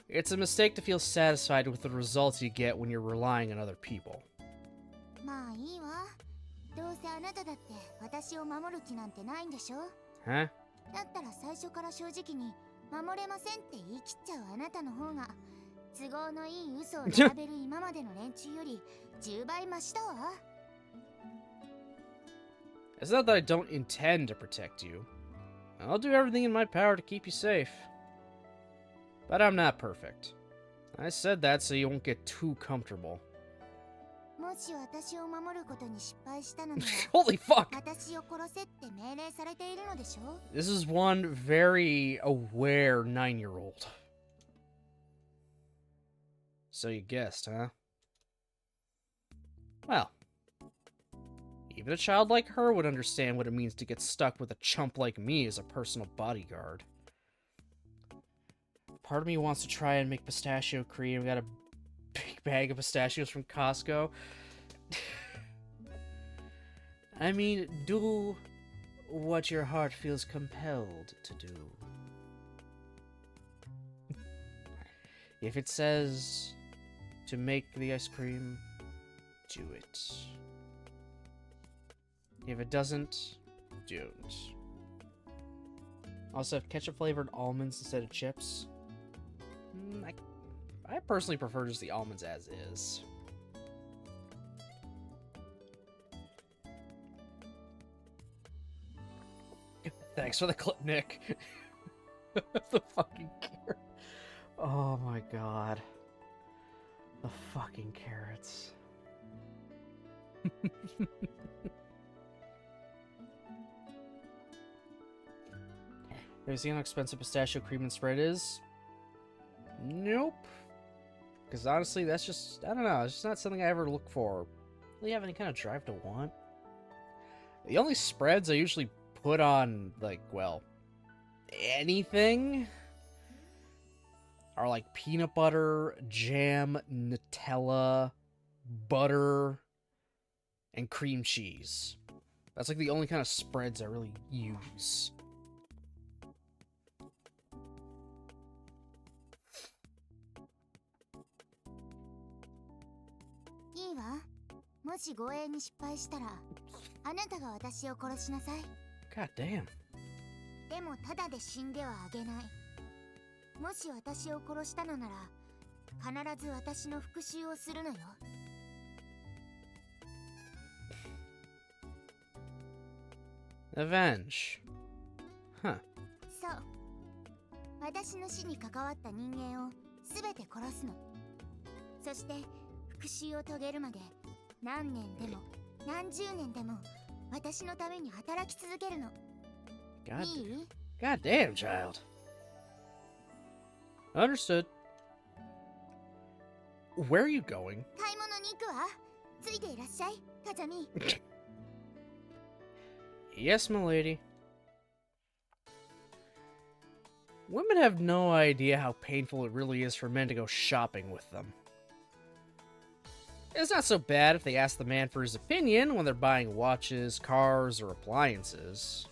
It's a mistake to feel satisfied with the results you get when you're relying on other people. まあいいわ。どうせあなただって私を守る気なんてないんでしょ？ Huh? だったら最初から正直に守れませんって言い切っちゃうあなたの方が都合のいい嘘を並べる今までの連中より10倍マシだわ。 It's not that I don't intend to protect you. I'll do everything in my power to keep you safe. But I'm not perfect. I said that so you won't get too comfortable. もし私を守ることに失敗したのなら Holy fuck! 私を殺せって命令されているのでしょ？ This is one very aware 9-year-old. So you guessed, huh? Well, even a child like her would understand what it means to get stuck with a chump like me as a personal bodyguard. Part of me wants to try and make pistachio cream. We got a big bag of pistachios from Costco. I mean, do what your heart feels compelled to do. If it says to make the ice cream, do it. If it doesn't, don't. Also, ketchup-flavored almonds instead of chips. I personally prefer just the almonds as is. Thanks for the clip, Nick. The fucking carrot. Oh my god. The fucking carrots. Have you seen how expensive pistachio cream and spread is? Nope. Because honestly, that's just, I don't know, it's just not something I ever look for. Really have any kind of drive to want. The only spreads I usually put on, like, well, anything are like peanut butter, jam, Nutella, butter, and cream cheese. That's like the only kind of spreads I really use. God damn. でもただで死んではあげない。もし私を殺したのなら、必ず私の復讐をするのよ。Avenge. Huh. そう。私の死に関わった人間をすべて殺すの。そして復讐を遂げるまで何年でも何十年でも私のために働き続けるの。God damn, child. Understood. Where are you going? 買い物に行くわ。ついていらっしゃい、カジャミ。Yes, my lady. Women have no idea how painful it really is for men to go shopping with them. It's not so bad if they ask the man for his opinion when they're buying watches, cars, or appliances.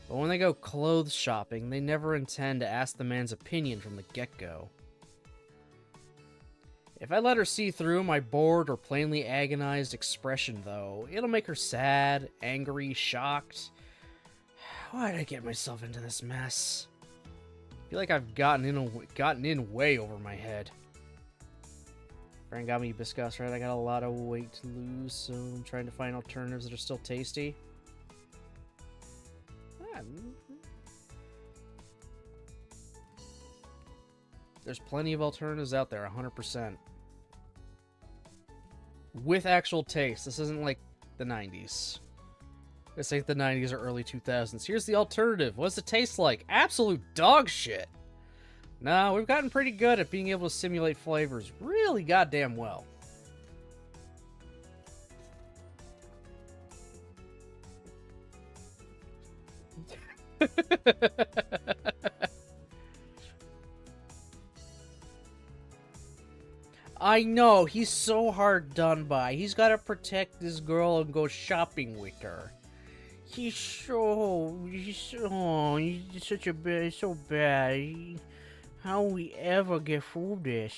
But when they go clothes shopping, they never intend to ask the man's opinion from the get-go. If I let her see through my bored or plainly agonized expression, though, it'll make her sad, angry, shocked. Why did I get myself into this mess? I feel like I've gotten in way over my head. Friend got me hibiscus, right? I got a lot of weight to lose, so I'm trying to find alternatives that are still tasty. There's plenty of alternatives out there, 100%. With actual taste. This isn't like the 90s. This ain't the 90s or early 2000s. Here's the alternative. What's it taste like? Absolute dog shit. No, we've gotten pretty good at being able to simulate flavors really goddamn well. I know, he's so hard done by. He's got to protect this girl and go shopping with her. He's so bad. How will we ever get through this?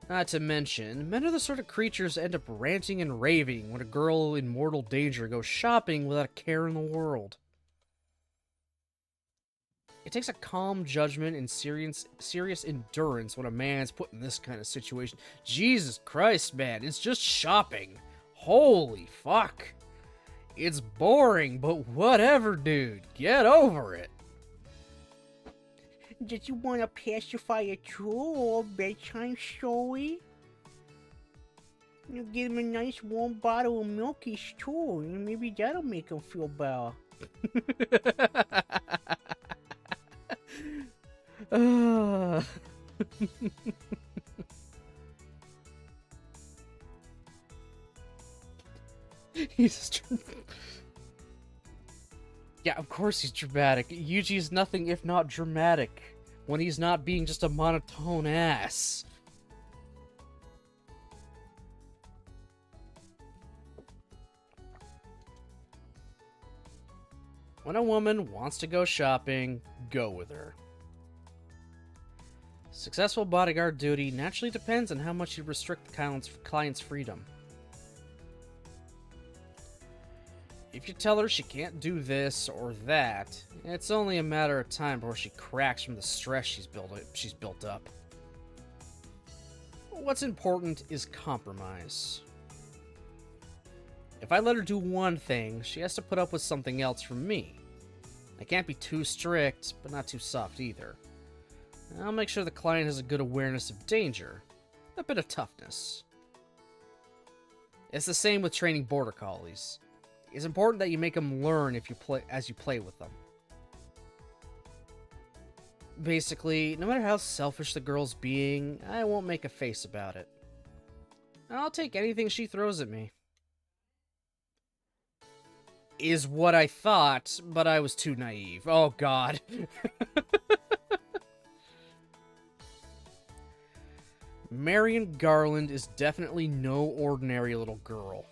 Not to mention, men are the sort of creatures that end up ranting and raving when a girl in mortal danger goes shopping without a care in the world. It takes a calm judgment and serious endurance when a man's put in this kind of situation. Jesus Christ, man, it's just shopping. Holy fuck. It's boring, but whatever, dude. Get over it. Did you want a pacifier too, or bedtime story? You give him a nice warm bottle of milkies too, and maybe that'll make him feel better. Yeah, of course he's dramatic. Yuji's nothing if not dramatic when he's not being just a monotone ass. When a woman wants to go shopping, go with her. Successful bodyguard duty naturally depends on how much you restrict the client's freedom. If you tell her she can't do this or that, it's only a matter of time before she cracks from the stress she's built up. What's important is compromise. If I let her do one thing, she has to put up with something else from me. I can't be too strict, but not too soft either. I'll make sure the client has a good awareness of danger, a bit of toughness. It's the same with training border collies. It's important that you make them learn as you play with them. Basically, no matter how selfish the girl's being, I won't make a face about it. I'll take anything she throws at me. Is what I thought, but I was too naive. Oh god. Marion Garland is definitely no ordinary little girl.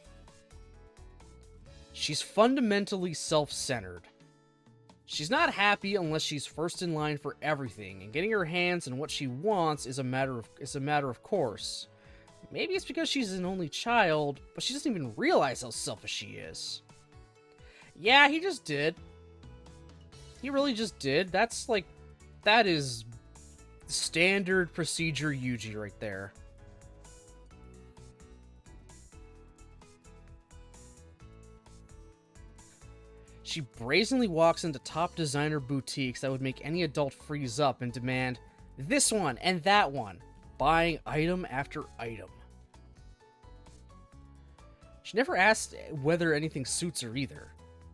She's fundamentally self-centered. She's not happy unless she's first in line for everything, and getting her hands on what she wants is a matter of course. Maybe it's because she's an only child, but she doesn't even realize how selfish she is. Yeah, he just did. He really just did. That is standard procedure Yuji right there. She brazenly walks into top designer boutiques that would make any adult freeze up and demand this one and that one, buying item after item. She never asks whether anything suits her either.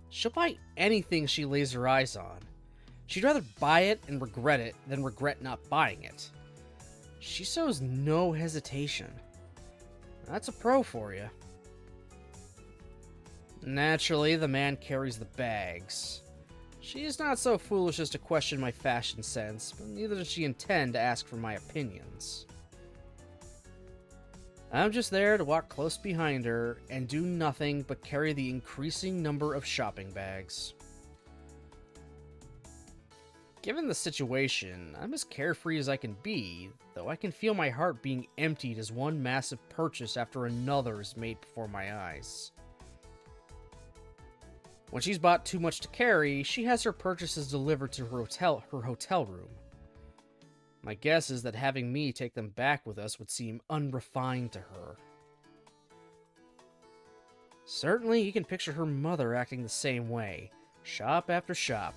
She'll buy anything she lays her eyes on. She'd rather buy it and regret it than regret not buying it. She shows no hesitation. That's a pro for you. Naturally, the man carries the bags. She's not so foolish as to question my fashion sense, but neither does she intend to ask for my opinions. I'm just there to walk close behind her and do nothing but carry the increasing number of shopping bags. Given the situation, I'm as carefree as I can be, though I can feel my heart being emptied as one massive purchase after another is made before my eyes. When she's bought too much to carry, she has her purchases delivered to her hotel room. My guess is that having me take them back with us would seem unrefined to her. Certainly, you can picture her mother acting the same way, shop after shop.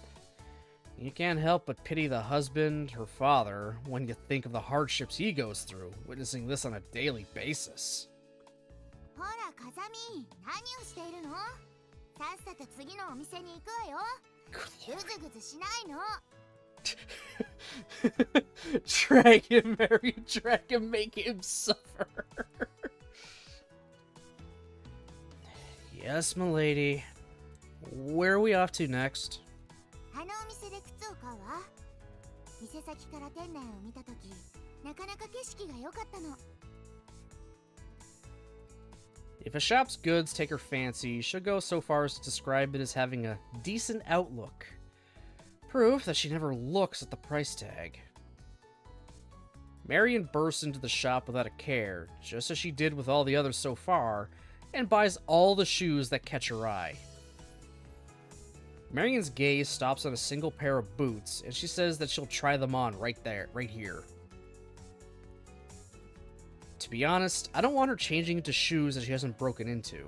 You can't help but pity the husband, her father, when you think of the hardships he goes through, witnessing this on a daily basis. ほら風見、何をしているの？さっさと次のお店に行くわよ。ぐずぐずしないの。Drag him, Mary, drag him, make him suffer. Yes, milady. Where are we off to next? あのお店で靴を買うわ。店先から店内を見たとき、なかなか景色が良かったの。If a shop's goods take her fancy, she'll go so far as to describe it as having a decent outlook. Proof that she never looks at the price tag. Marion bursts into the shop without a care, just as she did with all the others so far, and buys all the shoes that catch her eye. Marion's gaze stops on a single pair of boots, and she says that she'll try them on right here. To be honest, I don't want her changing into shoes that she hasn't broken into.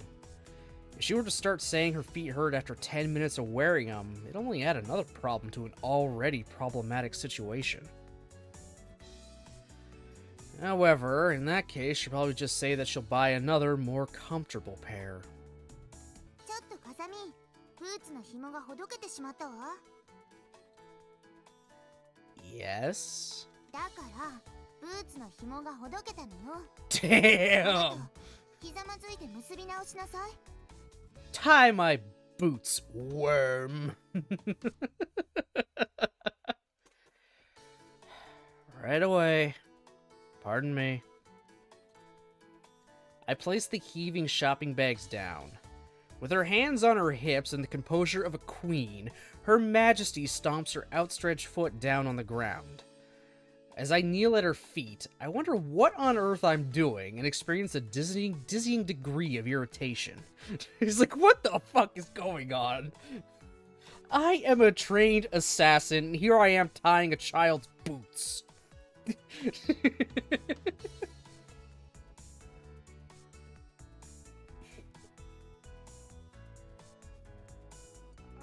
If she were to start saying her feet hurt after 10 minutes of wearing them, it'd only add another problem to an already problematic situation. However, in that case, she'll probably just say that she'll buy another, more comfortable pair. ちょっと風見、ブーツの紐がほどけてしまったわ。Yes? だから、ブーツの紐がほどけたのよ。Damn! ひざまずいて結び直しなさい。Tie my boots, worm. Right away. Pardon me. I place the heaving shopping bags down. With her hands on her hips and the composure of a queen, Her Majesty stomps her outstretched foot down on the ground. As I kneel at her feet, I wonder what on earth I'm doing and experience a dizzying degree of irritation. He's like, what the fuck is going on? I am a trained assassin, and here I am tying a child's boots.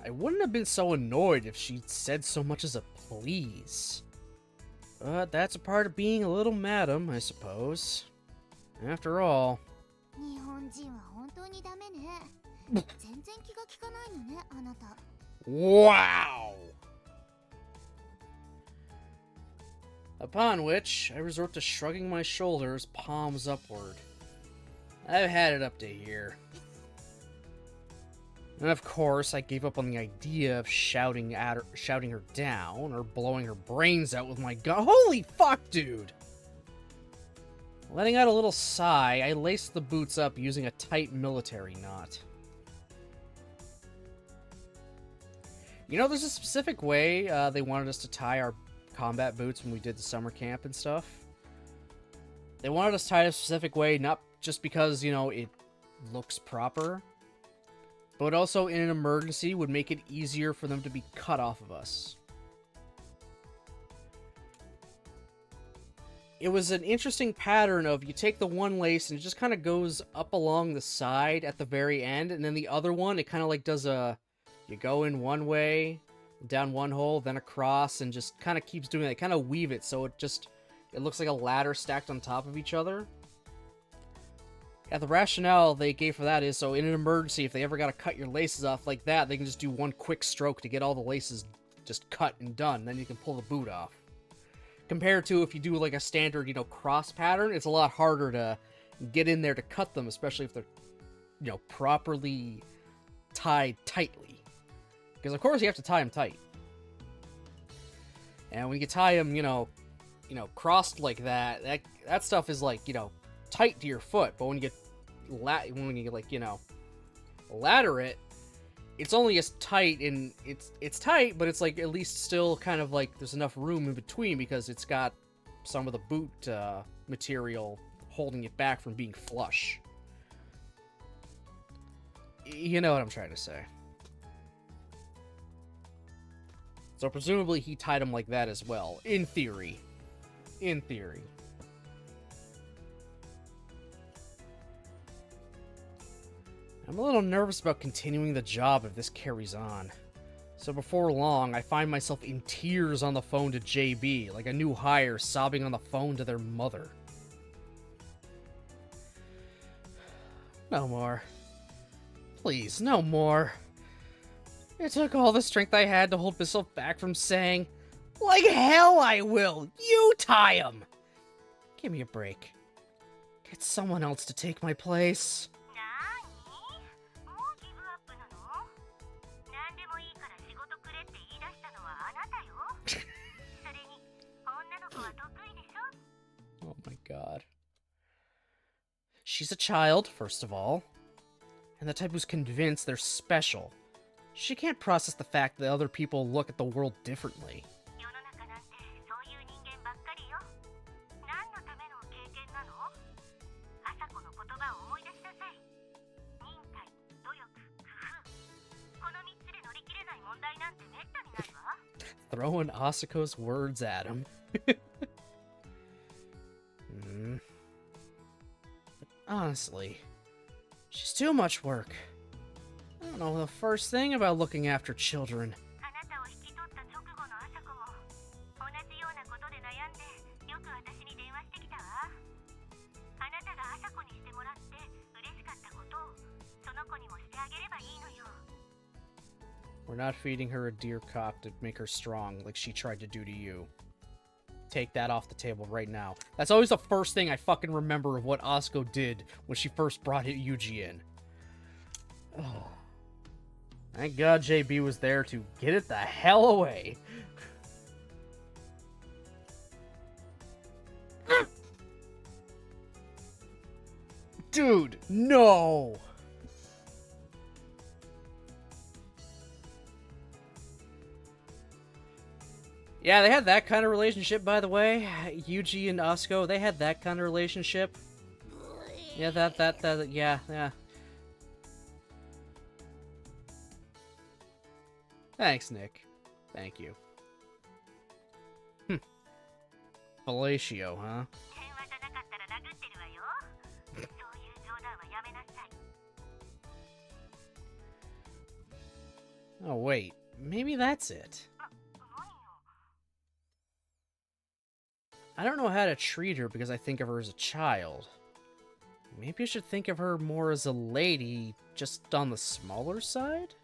I wouldn't have been so annoyed if she'd said so much as a please. But that's a part of being a little madam, I suppose. After all... 日本人は本当にダメね。全然気が利かないのね、あなた。Wow! Upon which, I resort to shrugging my shoulders, palms upward. I've had it up to here. And of course, I gave up on the idea of shouting her down, or blowing her brains out with my gun. Holy fuck, dude! Letting out a little sigh, I laced the boots up using a tight military knot. You know, there's a specific way they wanted us to tie our combat boots when we did the summer camp and stuff. They wanted us tied a specific way, not just because, you know, it looks proper, but also in an emergency would make it easier for them to be cut off of us. It was an interesting pattern of you take the one lace and it just kind of goes up along the side at the very end, and then the other one, it kind of like does a... You go in one way, down one hole, then across, and just kind of keeps doing that. Kind of weave it so it looks like a ladder stacked on top of each other. Yeah, the rationale they gave for that is so in an emergency, if they ever got to cut your laces off like that, they can just do one quick stroke to get all the laces just cut and done. Then you can pull the boot off. Compared to if you do like a standard, you know, cross pattern, it's a lot harder to get in there to cut them, especially if they're, you know, properly tied tightly. Because of course you have to tie them tight. And when you tie them, you know, crossed like that, that stuff is like, you know, tight to your foot. But when you get like, you know, ladder it, it's only as tight, and it's tight, but it's like at least still kind of like there's enough room in between because it's got some of the boot material holding it back from being flush. You know what I'm trying to say. So presumably he tied him like that as well, in theory. In theory. I'm a little nervous about continuing the job if this carries on. So before long, I find myself in tears on the phone to JB, like a new hire sobbing on the phone to their mother. No more. Please, no more. It took all the strength I had to hold myself back from saying, like hell I will! You tie him! Give me a break. Get someone else to take my place. Oh my god. She's a child, first of all, and the type who's convinced they're special. She can't process the fact that other people look at the world differently. Throwing Asuko's words at him. Honestly, she's too much work. I don't know the first thing about looking after children. We're not feeding her a deer cop to make her strong like she tried to do to you. Take that off the table right now. That's always the first thing I fucking remember of what Asuko did when she first brought Yuji in. Oh. Thank God JB was there to get it the hell away. Dude, no! Yeah, they had that kind of relationship, by the way. Yuji and Asuko, they had that kind of relationship. Yeah, that, yeah. Thanks, Nick. Thank you. Fellatio, huh? Oh, wait. Maybe that's it. I don't know how to treat her because I think of her as a child. Maybe I should think of her more as a lady, just on the smaller side?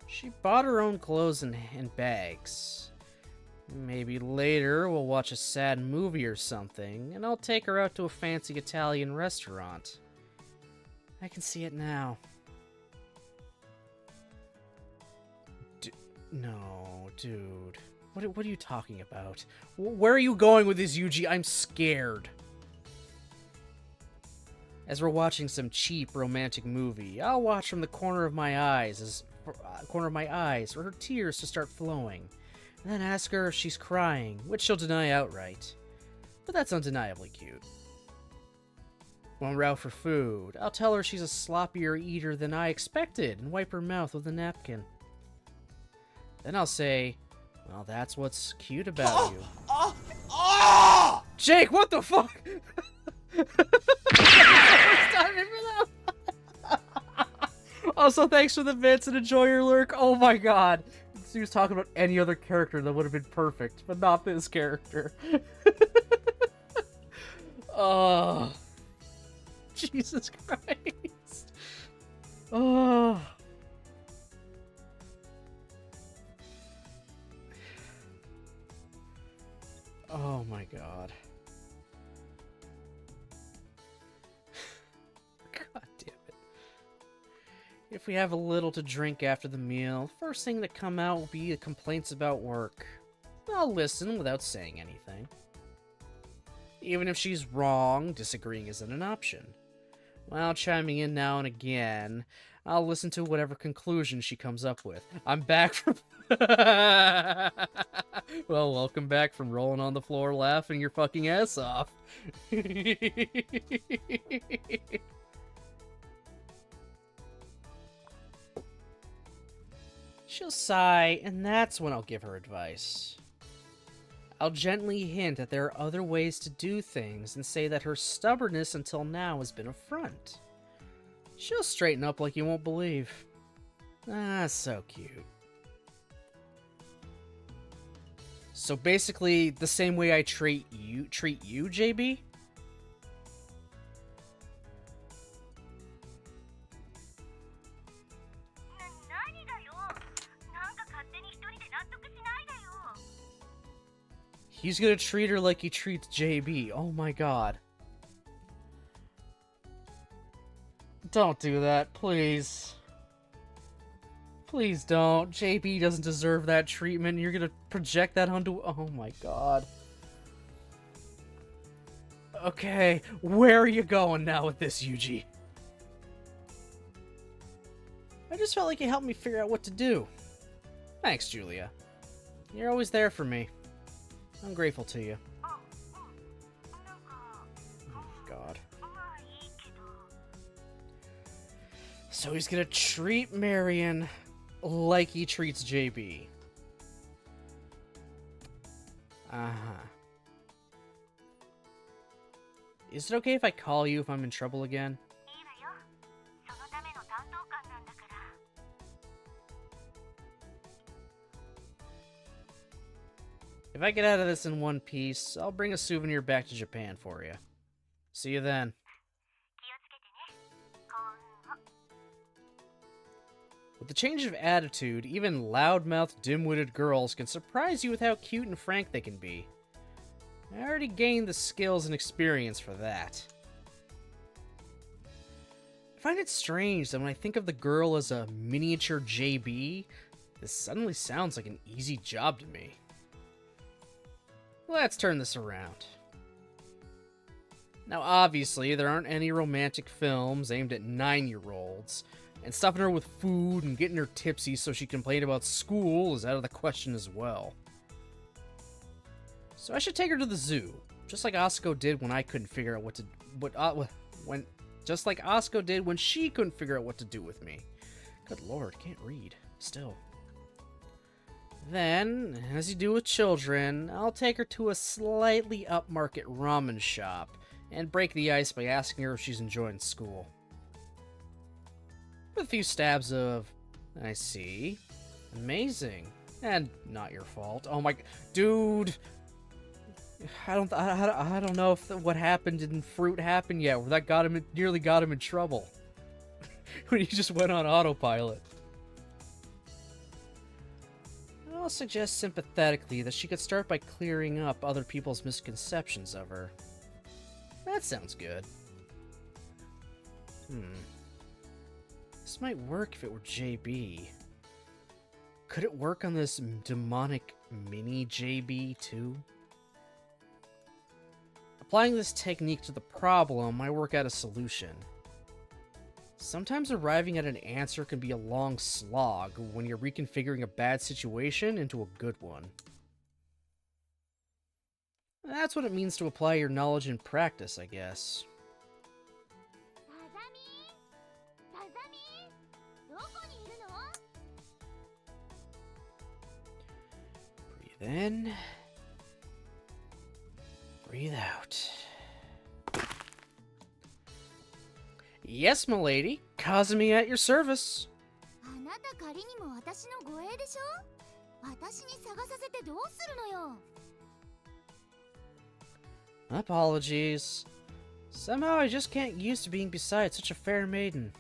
She bought her own clothes and bags. Maybe later we'll watch a sad movie or something, and I'll take her out to a fancy Italian restaurant. I can see it now. No, dude. What are you talking about? Where are you going with this, Yuji? I'm scared. As we're watching some cheap romantic movie, I'll watch from the corner of my eyes for her tears to start flowing, and then ask her if she's crying, which she'll deny outright. But that's undeniably cute. When we're out for food, I'll tell her she's a sloppier eater than I expected and wipe her mouth with a napkin. Then I'll say, well, that's what's cute about you. Jake, what the fuck? Also, thanks for the bits and enjoy your lurk. Oh my god. He was talking about any other character that would have been perfect, but not this character. Oh. Jesus Christ. Oh. Oh my god. if we have a little to drink after the meal, first thing to come out will be the complaints about work. I'll listen without saying anything. Even if she's wrong, disagreeing isn't an option. While chiming in now and again, I'll listen to whatever conclusion she comes up with. I'm back from... Well, welcome back from rolling on the floor laughing your fucking ass off. She'll sigh, and that's when I'll give her advice. I'll gently hint that there are other ways to do things and say that her stubbornness until now has been a front. She'll straighten up like you won't believe. Ah, so cute. So basically, the same way I treat you, JB? He's gonna treat her like he treats JB. Oh my god. Don't do that, please. Please don't. JB doesn't deserve that treatment. You're gonna project that onto... Oh my god. Okay, where are you going now with this, Yuji? I just felt like you helped me figure out what to do. Thanks, Julia. You're always there for me. I'm grateful to you. Oh, God. So he's gonna treat Marion like he treats JB. Uh-huh. Is it okay if I call you if I'm in trouble again? If I get out of this in one piece, I'll bring a souvenir back to Japan for you. See you then. With the change of attitude, even loudmouthed, dim-witted girls can surprise you with how cute and frank they can be. I already gained the skills and experience for that. I find it strange that when I think of the girl as a miniature JB, this suddenly sounds like an easy job to me. Let's turn this around. Now, obviously, there aren't any romantic films aimed at 9-year-olds, and stuffing her with food and getting her tipsy so she complained about school is out of the question as well. So I should take her to the zoo, just like Asuko did when I couldn't figure out just like Asuko did when she couldn't figure out what to do with me. Good lord, can't read. Still. Then, as you do with children, I'll take her to a slightly upmarket ramen shop and break the ice by asking her if she's enjoying school. With a few stabs of, I see, amazing, and not your fault. Oh my, dude, I don't know if what happened in Fruit happened yet, where that nearly got him in trouble when he just went on autopilot. I'll suggest sympathetically that she could start by clearing up other people's misconceptions of her. That sounds good. This might work if it were JB. Could it work on this demonic mini JB too? Applying this technique to the problem, I work out a solution. Sometimes arriving at an answer can be a long slog when you're reconfiguring a bad situation into a good one. That's what it means to apply your knowledge in practice, I guess. Breathe in. Breathe out. Yes, milady. Kazumi at your service. Apologies. Somehow I just can't get used to being beside such a fair maiden.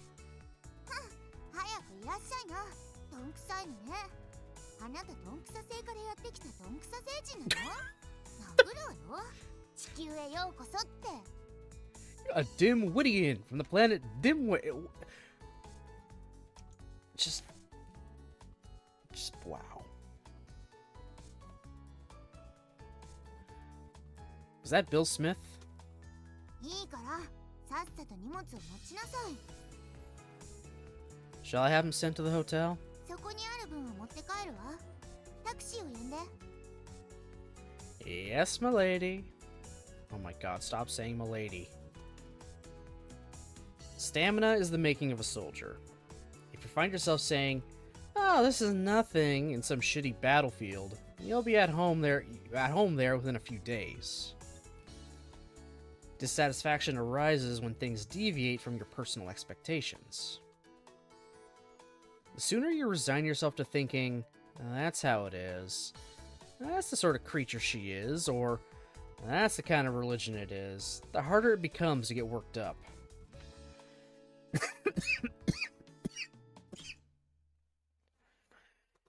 A Dimwittian from the planet Dimwit. Just wow. Was that Bill Smith? いいからさっさと荷物を持ちなさい。 Shall I have him sent to the hotel? そこにある分を持って帰るわ。タクシーを呼んで。 Yes, milady. Oh my god, stop saying milady. Stamina is the making of a soldier. If you find yourself saying, "Oh, this is nothing," in some shitty battlefield, you'll be at home there within a few days. Dissatisfaction arises when things deviate from your personal expectations. The sooner you resign yourself to thinking, "That's how it is," "That's the sort of creature she is," or "That's the kind of religion it is," the harder it becomes to get worked up.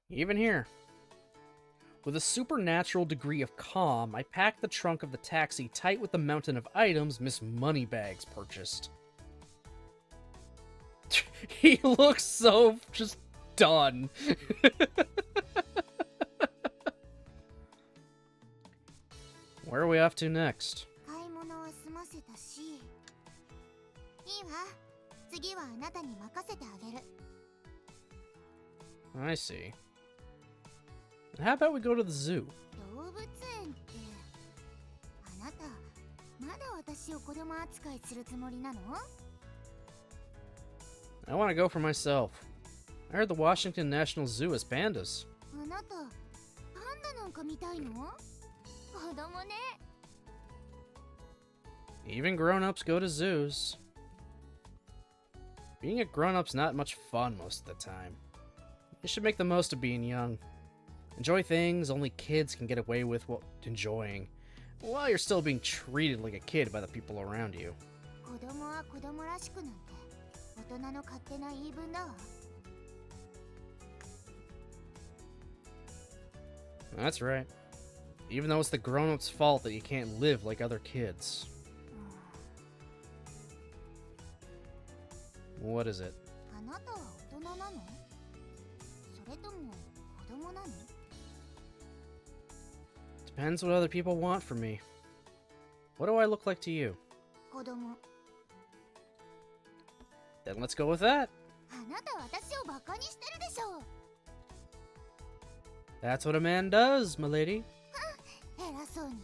Even here. With a supernatural degree of calm, I packed the trunk of the taxi tight with the mountain of items Miss Moneybags purchased. He looks so just done. Where are we off to next? 買い物は済ませたし。いいわ。次はあなたに任せてあげる。 I see. How about we go to the zoo? 動物園って、あなた、まだ私を子供扱いするつもりなの？ I want to go for myself. I heard the Washington National Zoo has pandas. あなた、パンダなんか見たいの？子供ね。 Even grown-ups go to zoos. Being a grown-up's not much fun most of the time. You should make the most of being young. Enjoy things only kids can get away with enjoying, while you're still being treated like a kid by the people around you. 子供は子供らしくなんて、大人の勝手な言い分だわ。 That's right. Even though it's the grown-up's fault that you can't live like other kids. What is it? あなたは大人なの？それとも子供なの？ Depends what other people want from me. What do I look like to you? 子供。 Then let's go with that. あなた私をバカにしてるでしょ。 That's what a man does, milady. 偉そうに。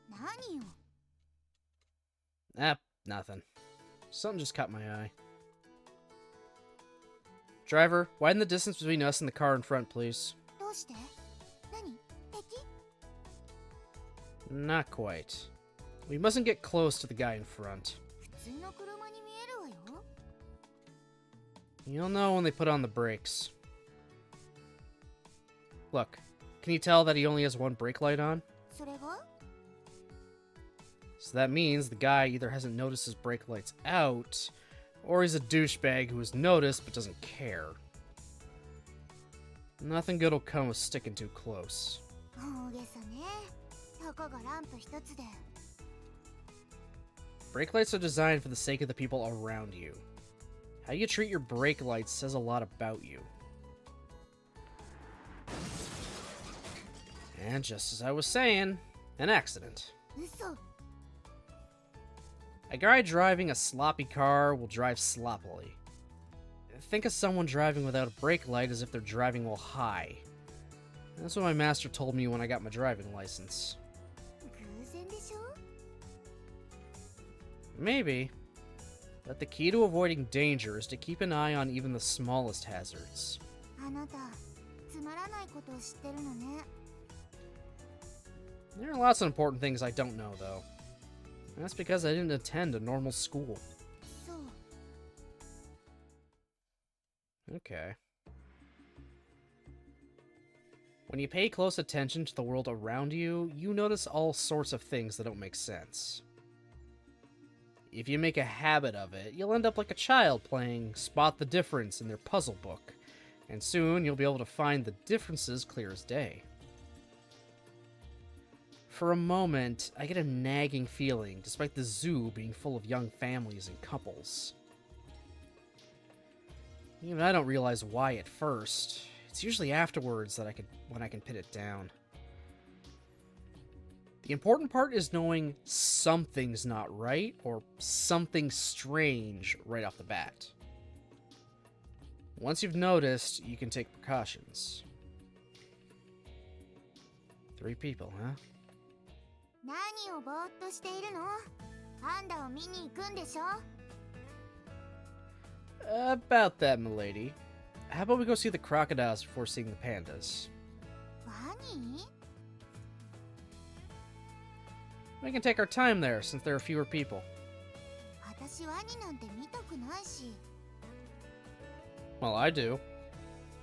何よ。 Ah, nothing. Something just caught my eye. Driver, widen the distance between us and the car in front, please. どうして？何？敵？ Not quite. We mustn't get close to the guy in front. 普通の車に見えるわよ。 You'll know when they put on the brakes. Look, can you tell that he only has one brake light on? それが？ So that means the guy either hasn't noticed his brake lights out, or he's a douchebag who has noticed but doesn't care. Nothing good will come of sticking too close. 大げさね。たかがランプ一つで。 Brake lights are designed for the sake of the people around you. How you treat your brake lights says a lot about you. And just as I was saying, an accident. 嘘。 A guy driving a sloppy car will drive sloppily. Think of someone driving without a brake light as if they're driving while high. That's what my master told me when I got my driving license. 偶然でしょ？ Maybe. But the key to avoiding danger is to keep an eye on even the smallest hazards. あなた、つまらないことを知ってるのね。 There are lots of important things I don't know, though. That's because I didn't attend a normal school. そう。 Okay. When you pay close attention to the world around you, you notice all sorts of things that don't make sense. If you make a habit of it, you'll end up like a child playing Spot the Difference in their puzzle book, and soon you'll be able to find the differences clear as day. For a moment, I get a nagging feeling, despite the zoo being full of young families and couples. Even I don't realize why at first. It's usually afterwards that when I can pin it down. The important part is knowing something's not right or something strange right off the bat. Once you've noticed, you can take precautions. 3 people, huh? 何をぼーっとしているの？パンダを見に行くんでしょ？ About that, milady. How about we go see the crocodiles before seeing the pandas? ワニ？ We can take our time there, since there are fewer people. 私ワニなんて見たくないし。 Well, I do.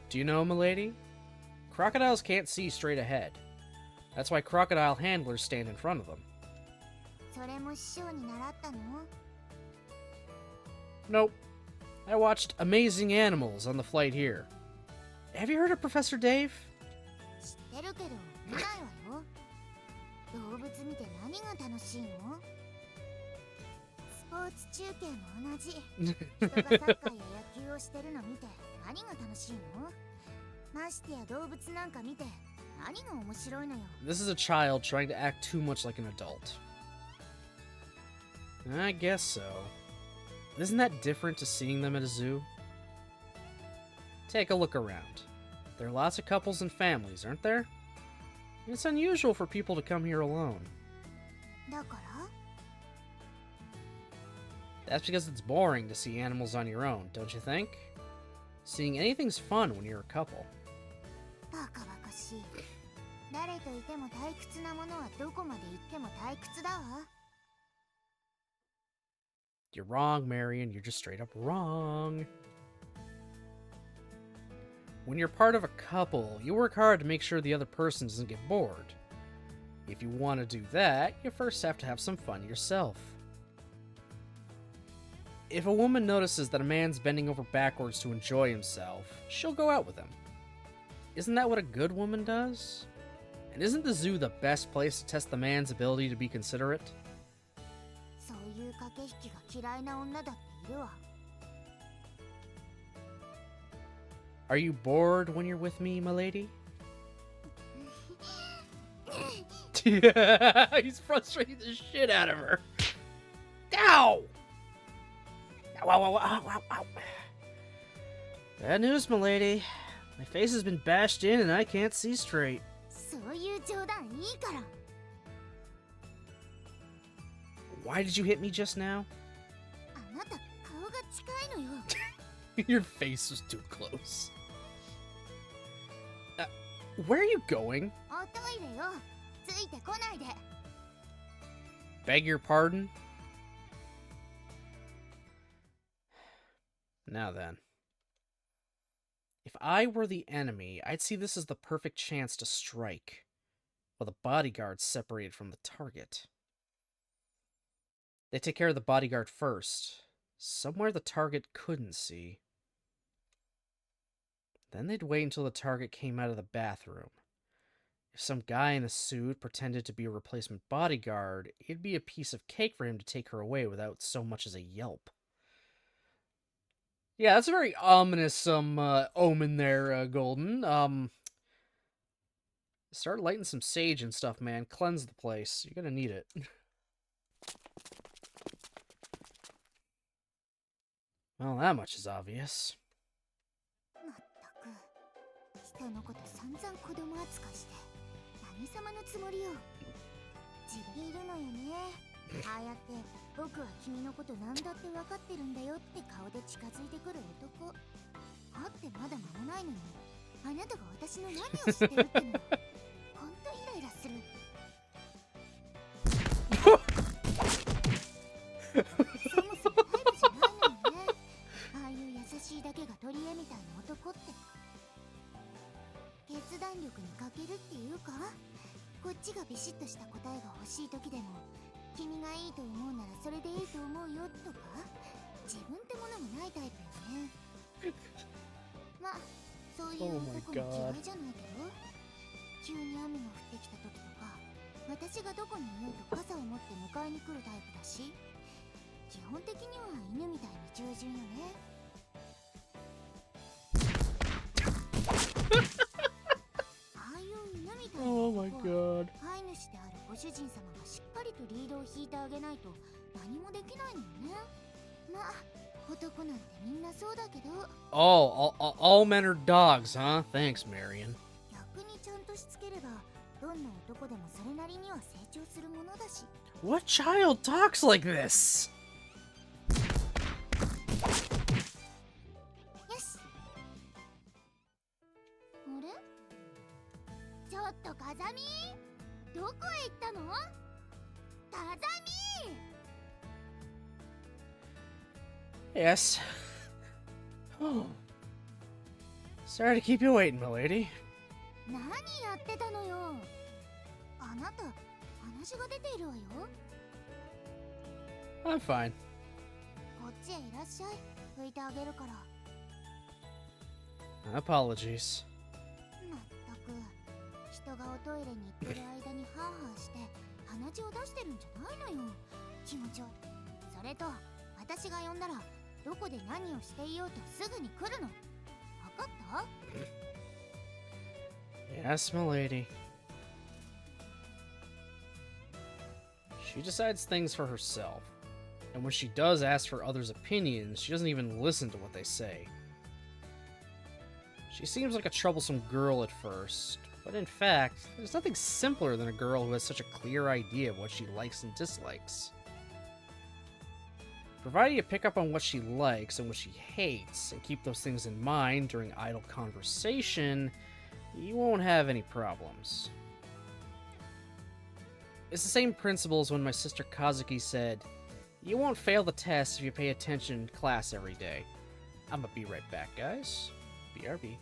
Do you know, milady? Crocodiles can't see straight ahead. That's why crocodile handlers stand in front of them. それも師匠に習ったの？ Nope. I watched Amazing Animals on the flight here. Have you heard of Professor Dave? 知ってるけど見ないわよ。動物見て何が楽しいの？スポーツ中継も同じ。人がサッカーや野球をしてるの見て何が楽しいの？ましてや動物なんか見て何が面白いのよ。 This is a child trying to act too much like an adult. I guess so. Isn't that different to seeing them at a zoo? Take a look around. There are lots of couples and families, aren't there? It's unusual for people to come here alone. だから？ That's because it's boring to see animals on your own, don't you think? Seeing anything's fun when you're a couple. バカバカしい。誰といても退屈なものはどこまで行っても退屈だわ。 You're wrong, Marion. You're just straight up wrong. When you're part of a couple, you work hard to make sure the other person doesn't get bored. If you want to do that, you first have to have some fun yourself. If a woman notices that a man's bending over backwards to enjoy himself, she'll go out with him. Isn't that what a good woman does? And isn't the zoo the best place to test the man's ability to be considerate? そういう駆け引きが嫌いな女だっているわ。 Are you bored when you're with me, milady? Yeah, he's frustrating the shit out of her. Ow! Ow, ow, ow, ow, ow, ow. Bad news, milady. My face has been bashed in and I can't see straight. そういう冗談いいから。 Why did you hit me just now? あなた顔が近いのよ。 Your face was too close. Where are you going? おトイレよ。ついてこないで。 Beg your pardon? Now then. If I were the enemy, I'd see this as the perfect chance to strike, while the bodyguard's separated from the target. They take care of the bodyguard first, somewhere the target couldn't see. Then they'd wait until the target came out of the bathroom. If some guy in a suit pretended to be a replacement bodyguard, it'd be a piece of cake for him to take her away without so much as a yelp. Yeah, that's a very ominous omen there, Golden. Start lighting some sage and stuff, man. Cleanse the place. You're gonna need it. Well, that much is obvious. まったく人のこと散々子供扱いして何様のつもりよ。自分いるのよね。ああやって僕は君のこと何だって分かってるんだよって顔で近づいてくる男。会ってまだ間もないのにあなたが私の何を知ってるっての。ほんとイライラする。そもそもタイプじゃないのよね。ああいう優しいだけが取り柄みたいな男って。決断力に欠けるっていうか、こっちがビシッとした答えが欲しい時でも君がいいと思うならそれでいいと思うよとか、自分ってものがないタイプよね。まあそういう男も嫌いじゃないけど、急に雨が降ってきた時とか私がどこにいようと傘を持って迎えに来るタイプだし、基本的には犬みたいに従順よね。主であるご主人様がしっかりとリードを引いてあげないと何もできないのよね。まあ男なんてみんなそうだけど。 all men are dogs, huh? Thanks, Marion. 逆にちゃんとしつければどんな男でもそれなりには成長するものだし。 What child talks like this? よし。あれ、ちょっと風見、どこへ行ったの？風見。 Yes. Oh. Sorry to keep you waiting, milady. 何やってたのよ。あなた話が出ているわよ。 I'm fine. こっちへいらっしゃい。拭いてあげるから。 Apologies. まったく、人がおトイレに行ってる間にハーハーして鼻血を出してるんじゃないのよ。気持ち悪い。それと私が呼んだらどこで何をしていようとすぐに来るの。分かった？ Yes, milady. She decides things for herself, and when she does ask for others' opinions, she doesn't even listen to what they say. She seems like a troublesome girl at first, but in fact, there's nothing simpler than a girl who has such a clear idea of what she likes and dislikes. Provided you pick up on what she likes and what she hates, and keep those things in mind during idle conversation, you won't have any problems. It's the same principle as when my sister Kazuki said, "You won't fail the test if you pay attention in class every day." I'ma be right back, guys. BRB.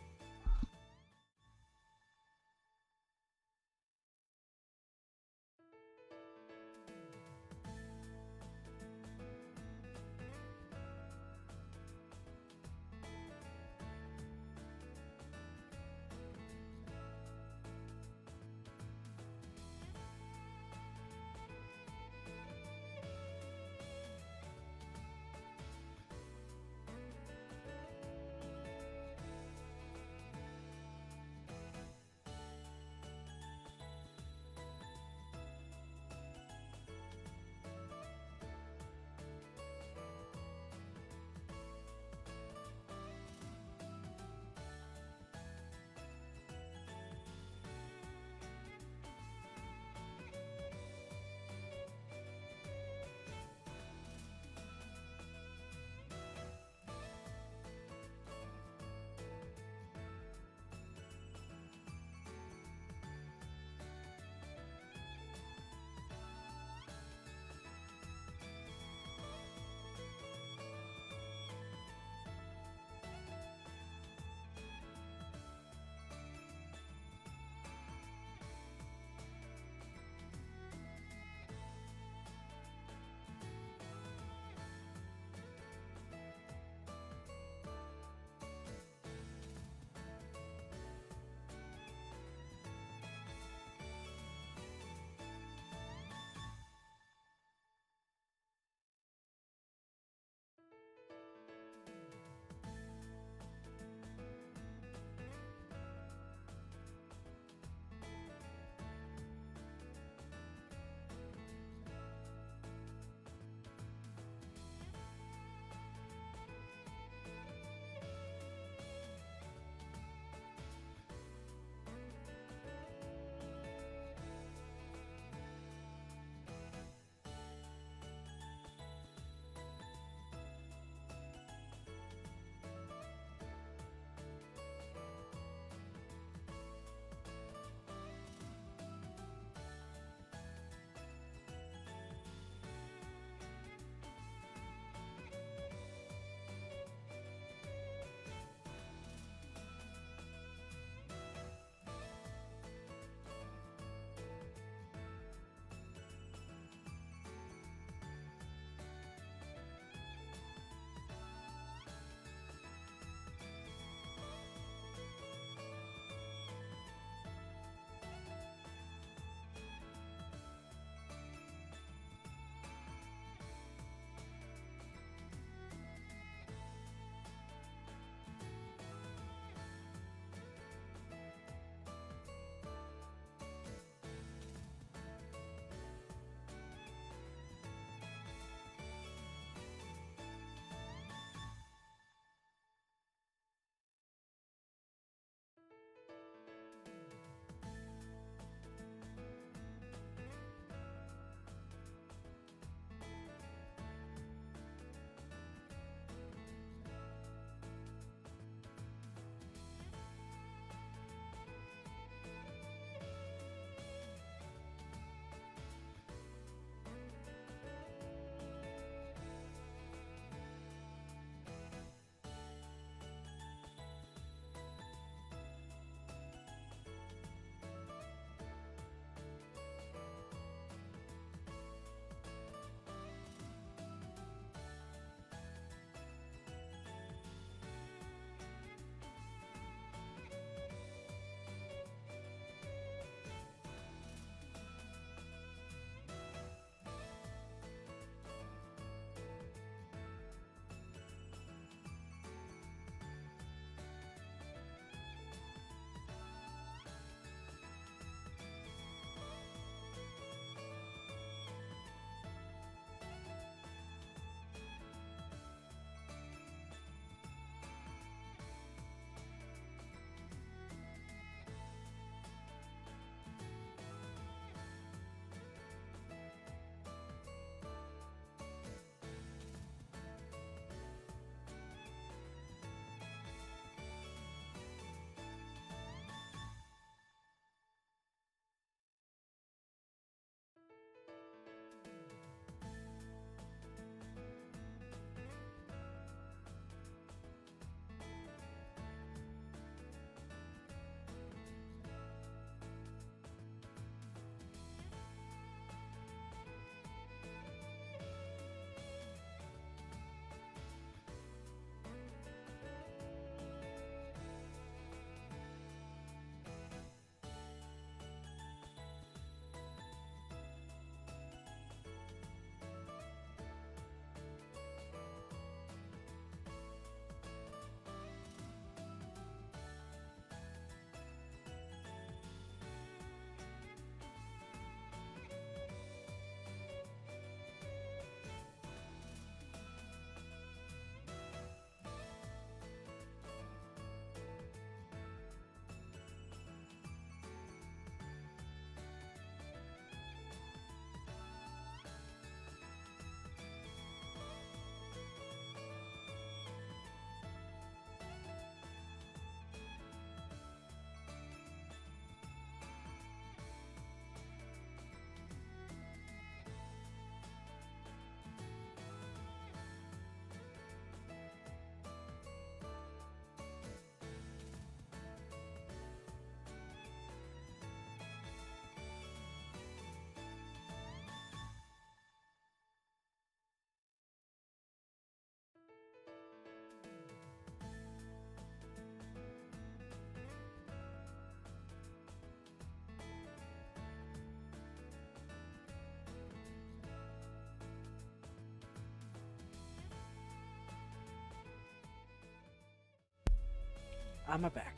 on my back.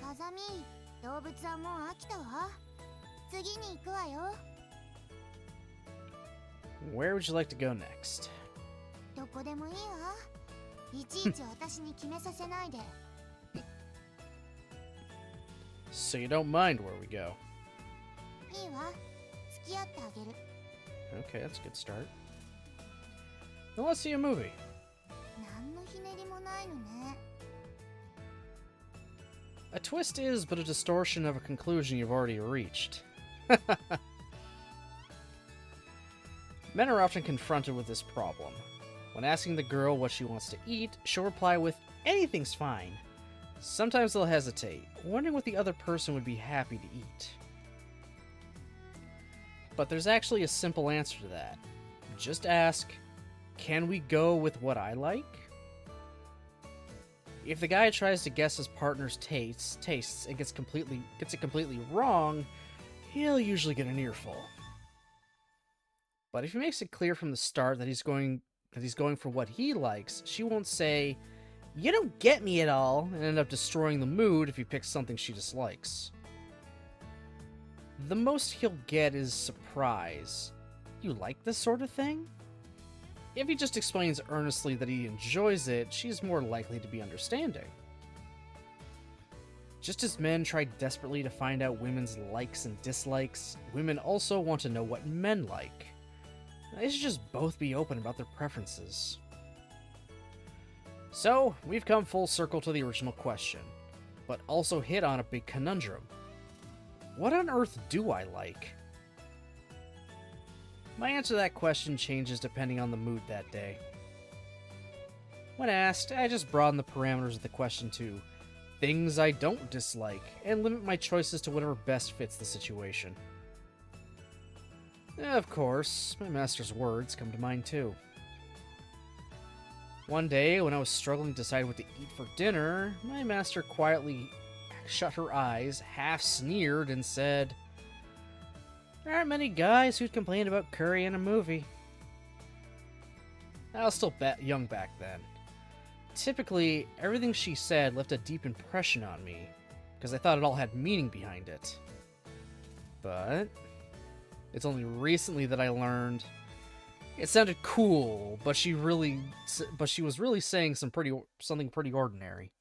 風見、動物はもう飽きたわ。次に行くわよ。Where would you like to go next? どこでもいいわ。いちいち私に決めさせないで。So you don't mind where we go? いいわ。付き合ってあげる。 Okay, that's a good start. Then let's see a movie. 何のひねりもないのね。 A twist is but a distortion of a conclusion you've already reached. Men are often confronted with this problem. When asking the girl what she wants to eat, she'll reply with, "Anything's fine." Sometimes they'll hesitate, wondering what the other person would be happy to eat. But there's actually a simple answer to that. Just ask, "Can we go with what I like?" If the guy tries to guess his partner's tastes and gets it completely wrong, he'll usually get an earful. But if he makes it clear from the start that he's going for what he likes, she won't say, "You don't get me at all," and end up destroying the mood if he picks something she dislikes. The most he'll get is surprise. "You like this sort of thing?" If he just explains earnestly that he enjoys it, she's more likely to be understanding. Just as men try desperately to find out women's likes and dislikes, women also want to know what men like. They should just both be open about their preferences. So, we've come full circle to the original question, but also hit on a big conundrum. What on earth do I like? My answer to that question changes depending on the mood that day. When asked, I just broaden the parameters of the question to things I don't dislike and limit my choices to whatever best fits the situation. Of course, my master's words come to mind too. One day, when I was struggling to decide what to eat for dinner, my master quietly shut her eyes, half sneered, and said, "There aren't many guys who'd complain about curry in a movie." I was still young back then. Typically, everything she said left a deep impression on me, because I thought it all had meaning behind it. But it's only recently that I learned it sounded cool, but she was really saying something pretty ordinary.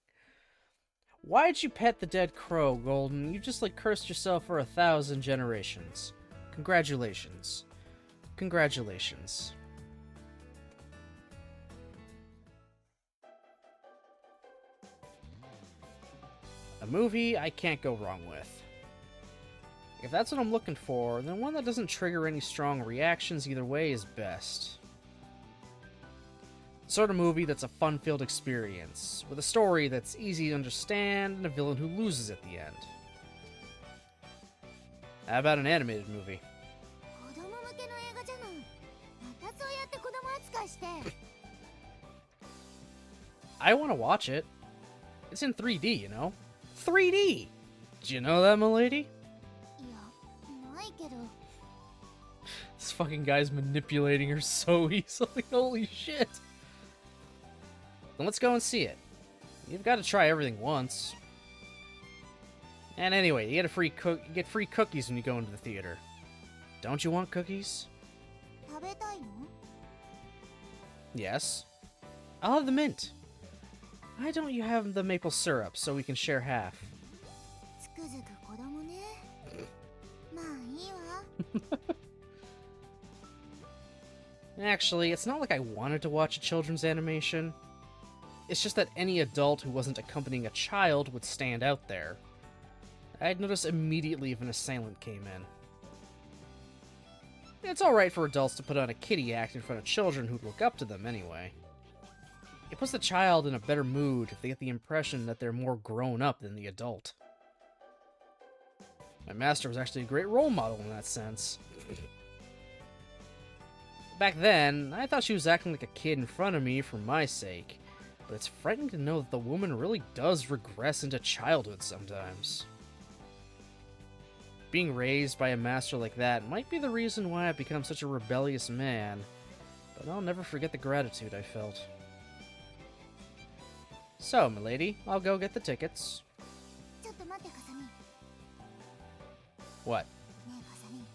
"Why'd you pet the dead crow, Golden? You just cursed yourself for 1,000 generations. Congratulations. Congratulations." A movie I can't go wrong with. If that's what I'm looking for, then one that doesn't trigger any strong reactions either way is best. The sort of movie that's a fun-filled experience, with a story that's easy to understand and a villain who loses at the end. How about an animated movie? 子供向けの映画じゃない。またそうやって子供扱いして。 I want to watch it. It's in 3D, you know? 3D! Do you know that, milady? いや、ないけど。 This fucking guy's manipulating her so easily. Holy shit. Then let's go and see it. You've got to try everything once. And anyway, you get free cookies when you go into the theater. Don't you want cookies? 食べたいの？ Yes. I'll have the mint. Why don't you have the maple syrup so we can share half? つくづく子供ね。まあいいわ。 Actually, it's not like I wanted to watch a children's animation. It's just that any adult who wasn't accompanying a child would stand out there. I'd notice immediately if an assailant came in. It's alright for adults to put on a kiddie act in front of children who'd look up to them anyway. It puts the child in a better mood if they get the impression that they're more grown up than the adult. My master was actually a great role model in that sense. Back then, I thought she was acting like a kid in front of me for my sake, but it's frightening to know that the woman really does regress into childhood sometimes. Being raised by a master like that might be the reason why I've become such a rebellious man, But I'll never forget the gratitude I felt. So, milady, I'll go get the tickets. ちょっと待ってカサミ。ね What? えカサミ、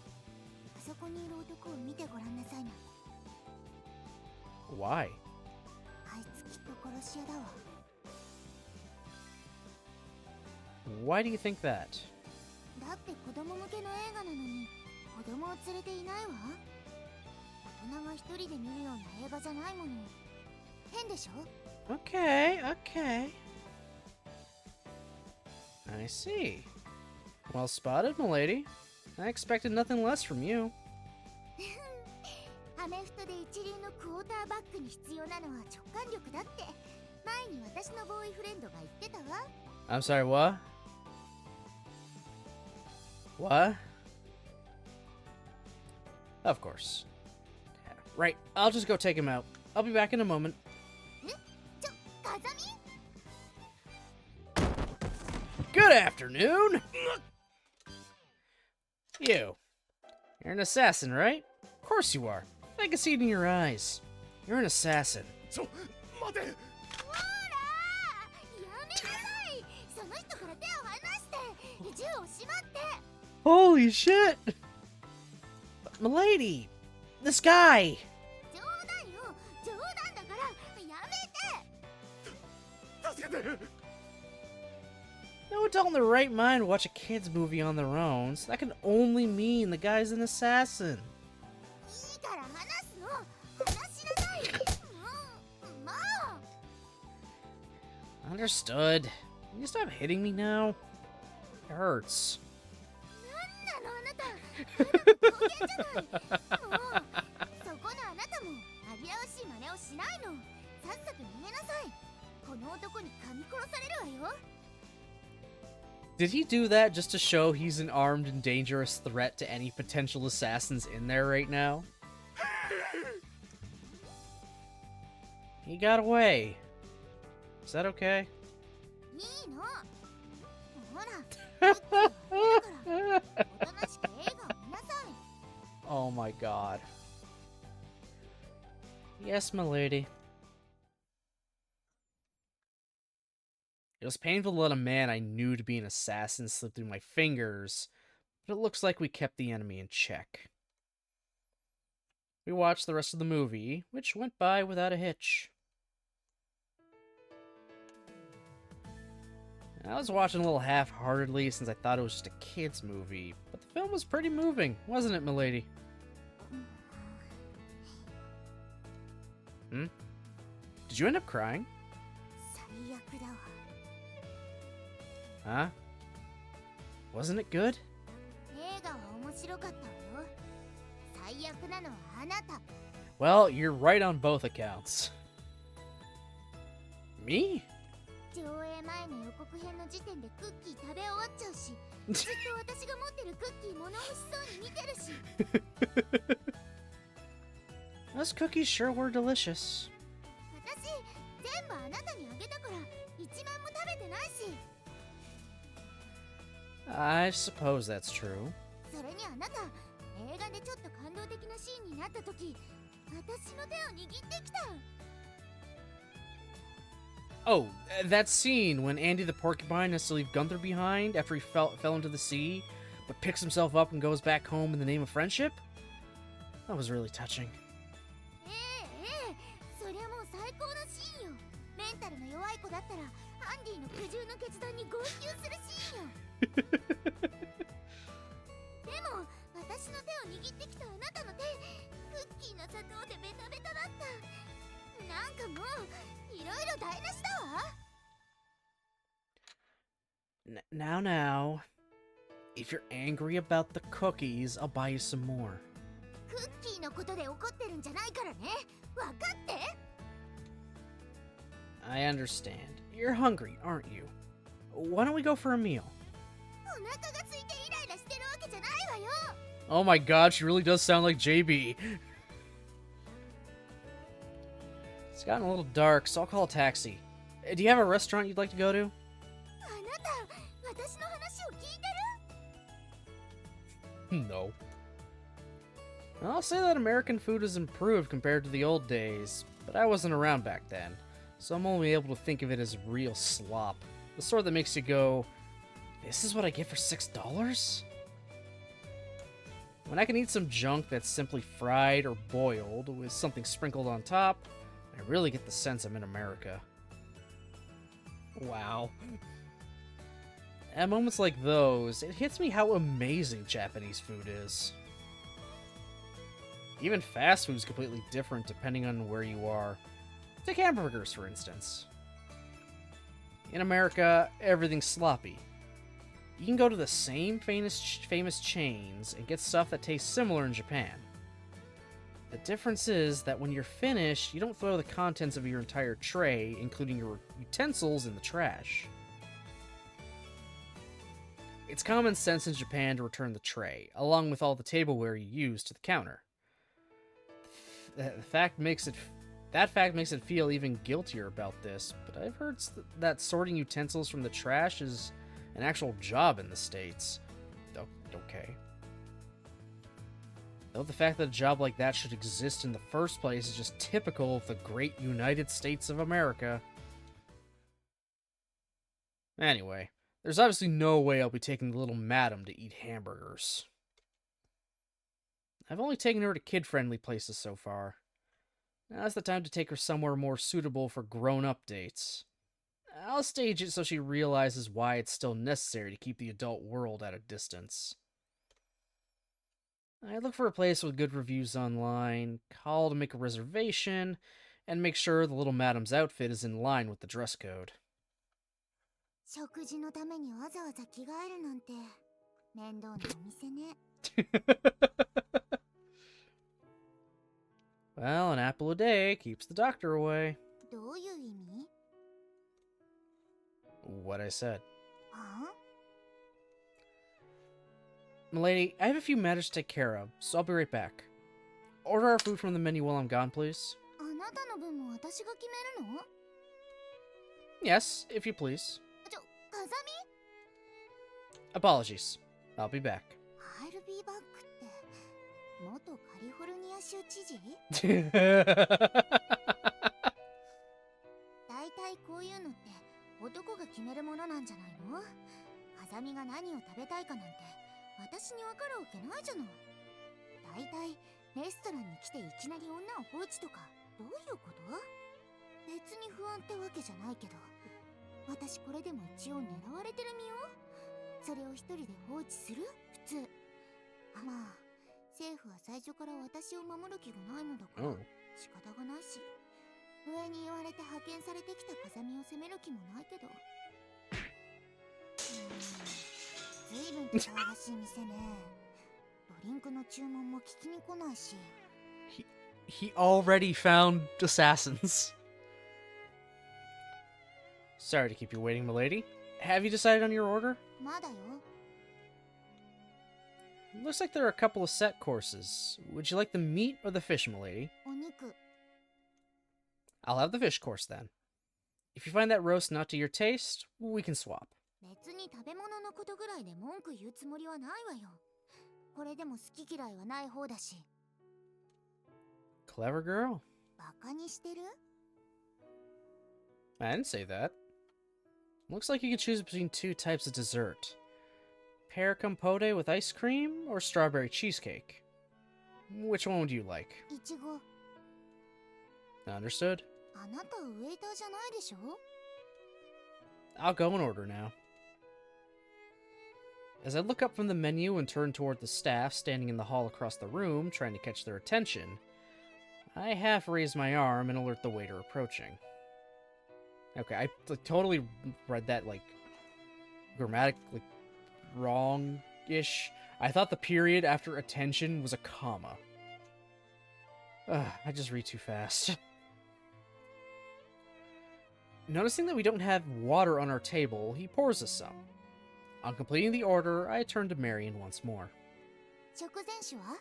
あそこにいる男を見てごらんなさいな。 Why? あいつきっと殺し屋だわ。 Why do you think that? だって子供向けの映画なのに子供を連れていないわ。大人が一人で見るような映画じゃないもの。変でしょ？ Okay, okay. I see. Well spotted, milady. I expected nothing less from you. アメフトで一流のクォーターバックに必要なのは直感力だって前に私のボーイフレンドが言ってたわ。 I'm sorry, what? What? Of course. Right, I'll just go take him out. I'll be back in a moment. ちょ、カザミ？ Good afternoon! You. You're an assassin, right? Of course you are. I can see it in your eyes. You're an assassin. ちょ、待て。ほらー、やめなさい。その人から手を離して銃をしまって。 Holy shit! But, milady! This guy! 冗談よ、冗談だからやめて。助けて。 No adult in their right mind would watch a kid's movie on their own, so that can only mean the guy's an assassin. いいから話すの。話しなさい。もう。 Understood. Can you stop hitting me now? It hurts. なんなのあなた。ただの狂言じゃない。もうそこのあなたも紛らわしい真似をしないの。さっさと逃げなさい。この男に噛み殺されるわよ。 Did he do that just to show he's an armed and dangerous threat to any potential assassins in there right now? He got away. Is that okay? いいの。ほら、クッキーをあげるからおとなしく映画を見なさい。 Oh my god. Yes, milady. It was painful to let a man I knew to be an assassin slip through my fingers, but it looks like we kept the enemy in check. We watched the rest of the movie, which went by without a hitch. I was watching a little half-heartedly since I thought it was just a kid's movie, but the film was pretty moving, wasn't it, milady? Hmm? Did you end up crying? 最悪だわ。 Huh? Wasn't it good? 映画は面白かったわよ。最悪なのはあなた。 Well, you're right on both accounts. Me? 上映前の予告編の時点でクッキー食べ終わっちゃうし、ずっと私が持ってるクッキー物欲しそうに見てるし。 Those cookies sure were delicious. 私全部あなたにあげたから一枚も食べてないし。 I suppose that's true. それにあなた映画でちょっと感動的なシーンになった時、私の手を握ってきた。 Oh, that scene when Andy the porcupine has to leave Gunther behind after he fell into the sea, but picks himself up and goes back home in the name of friendship? That was really touching. ええ、そりゃもう最高のシーンよ。メンタルの弱い子だったらアンディの苦渋の決断に号泣するシーンよ。でも私の手を握ってきたあなたの手、クッキーの砂糖でベタベタだった。なんかもういろいろ台無しだわ。 Now. If you're angry about the cookies, I'll buy you some more. クッキーのことで怒ってるんじゃないからね。わかって。 I understand. You're hungry, aren't you? Why don't we go for a meal? お腹が空いてイライラしてるわけじゃないわよ。 Oh my god, she really does sound like JB. It's gotten a little dark, so I'll call a taxi. Do you have a restaurant you'd like to go to? あなた、私の話を聞いてる？ No. I'll say that American food has improved compared to the old days, but I wasn't around back then, so I'm only able to think of it as real slop. The sort that makes you go, this is what I get for $6? When I can eat some junk that's simply fried or boiled with something sprinkled on top, I really get the sense I'm in America. Wow. At moments like those, it hits me how amazing Japanese food is. Even fast food is completely different depending on where you are. Take hamburgers, for instance. In America, everything's sloppy. You can go to the same famous chains and get stuff that tastes similar in Japan. The difference is that when you're finished, you don't throw the contents of your entire tray, including your utensils, in the trash. It's common sense in Japan to return the tray, along with all the tableware you use, to the counter. That fact makes it feel even guiltier about this, but I've heard that sorting utensils from the trash is an actual job in the States. Okay. Though the fact that a job like that should exist in the first place is just typical of the great United States of America. Anyway, there's obviously no way I'll be taking the little madam to eat hamburgers. I've only taken her to kid-friendly places so far. Now's the time to take her somewhere more suitable for grown-up dates. I'll stage it so she realizes why it's still necessary to keep the adult world at a distance. I look for a place with good reviews online, call to make a reservation, and make sure the little madam's outfit is in line with the dress code. 食事のためにわざわざ着替えるなんて面倒なお店ね。Well, an apple a day keeps the doctor away. どういう意味？ What I said. は？ Milady, I have a few matters to take care of, so I'll be right back. Order our food from the menu while I'm gone, please. あなたの分も私が決めるの？ Yes, if you please. 風 Apologies. I'll be back. 見？ I'll be back って元カリフォルニア州知事？だいたいこういうのって男が決めるものなんじゃないの？風見が何を食べたいかなんて私にわかるわけないじゃない。だいたいレストランに来ていきなり女を放置とかどういうこと？別に不安ってわけじゃないけど、私これでも一応狙われてる身よ。それを一人で放置する？普通。まあ政府は最初から私を守る気がないのだから仕方がないし、上に言われて派遣されてきた風見を責める気もないけど。ずいぶんと騒がしい店ね。ドリンクの注文も聞きに来ないし。He already found assassins. Sorry to keep you waiting, milady. Have you decided on your order? まだよ。Looks like there are a couple of set courses. Would you like the meat or the fish, milady? お肉。 I'll have the fish course then. If you find that roast not to your taste, we can swap. 別に食べ物のことぐらいで文句言うつもりはないわよ。これでも好き嫌いはない方だし。 Clever girl. バカにしてる？ I didn't say that. Looks like you can choose between two types of dessert. Pear compote with ice cream or strawberry cheesecake. Which one would you like? いちご。 Understood. あなたウェイターじゃないでしょ？ I'll go and order now. As I look up from the menu and turn toward the staff standing in the hall across the room, trying to catch their attention, I half raise my arm and alert the waiter approaching. Okay, I totally read that, grammatically wrong-ish. I thought the period after attention was a comma. I just read too fast. Noticing that we don't have water on our table, he pours us some. On completing the order, I turn to Marion once more. 食前酒は？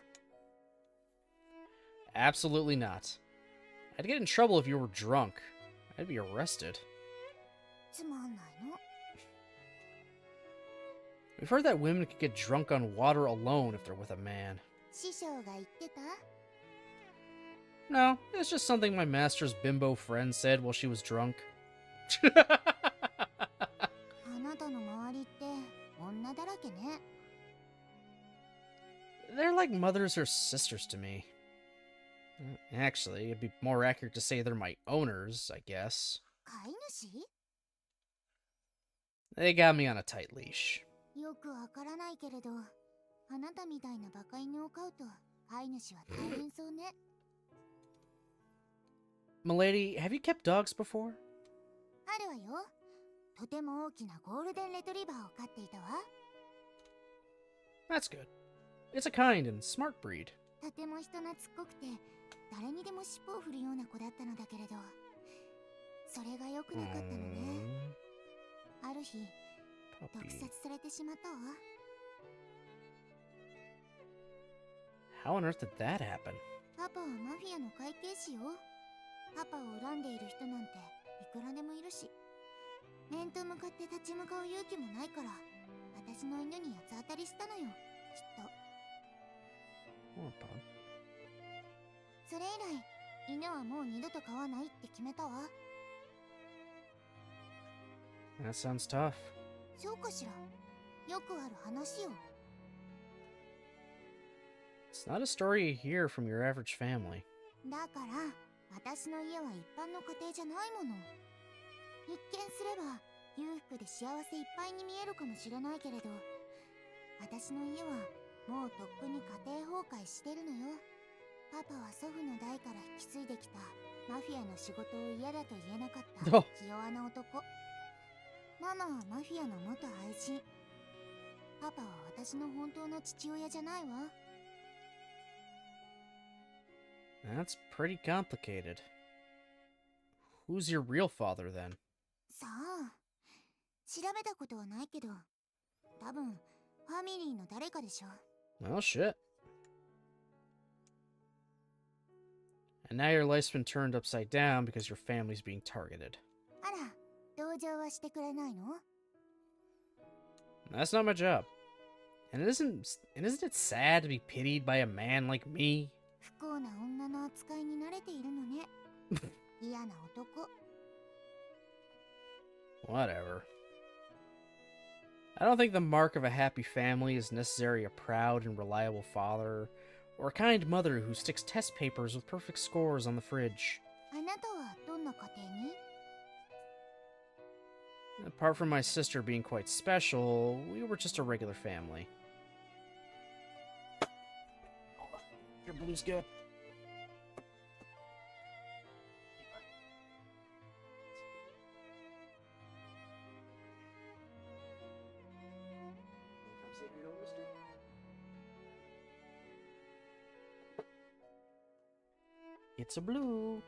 Absolutely not. I'd get in trouble if you were drunk. I'd be arrested. つまんないの？ We've heard that women could get drunk on water alone if they're with a man. 師匠が言ってた？ No, it's just something my master's bimbo friend said while she was drunk. あなたの周りって女だらけね。 They're like mothers or sisters to me. Actually, it'd be more accurate to say they're my owners, I guess. 飼い主？ They got me on a tight leash. よくわからないけれど、あなたみたいなバカ犬を飼うと飼い主は大変そうね。 Milady, have you kept dogs before? あるわよ。とても大きなゴールデンレトリバーを飼っていたわ。 That's good. It's a kind and smart breed. とても人懐っこくて、誰にでも尻尾を振るような子だったのだけれど、それが良くなかったのね。ある日、毒 Puppy. 殺されてしまったわ。 How on earth did that happen? パパはマフィアの会計士よ。パパを恨んでいる人なんていくらでもいるし、面と向かって立ち向かう勇気もないから、私の犬に八つ当たりしたのよ、きっと。 Oh, Bob. それ以来、犬はもう二度と飼わないって決めたわ。 That sounds tough. そうかしら。よくある話よ。 It's not a story you hear from your average family. だから、私の家は一般の家庭じゃないもの。一見すれば裕福で幸せいっぱいに見えるかもしれないけれど、私の家はもうとっくに家庭崩壊してるのよ。パパは祖父の代から引き継いできたマフィアの仕事を嫌だと言えなかった気弱な男。ママはマフィアの元愛人。パパは私の本当の父親じゃないわ。 That's pretty complicated. Who's your real father then? さあ、調べたことはないけど、多分ファミリーの誰かでしょ。 Well, shit. And now your life's been turned upside down because your family's being targeted. あら、同情はしてくれないの？ That's not my job. And isn't it sad to be pitied by a man like me? 不幸な女の扱いに慣れているのね。嫌な男。 Whatever. I don't think the mark of a happy family is necessarily a proud and reliable father, or a kind mother who sticks test papers with perfect scores on the fridge. あなたはどんな家庭に？ Apart from my sister being quite special, we were just a regular family. Your blue's good. It's a blue.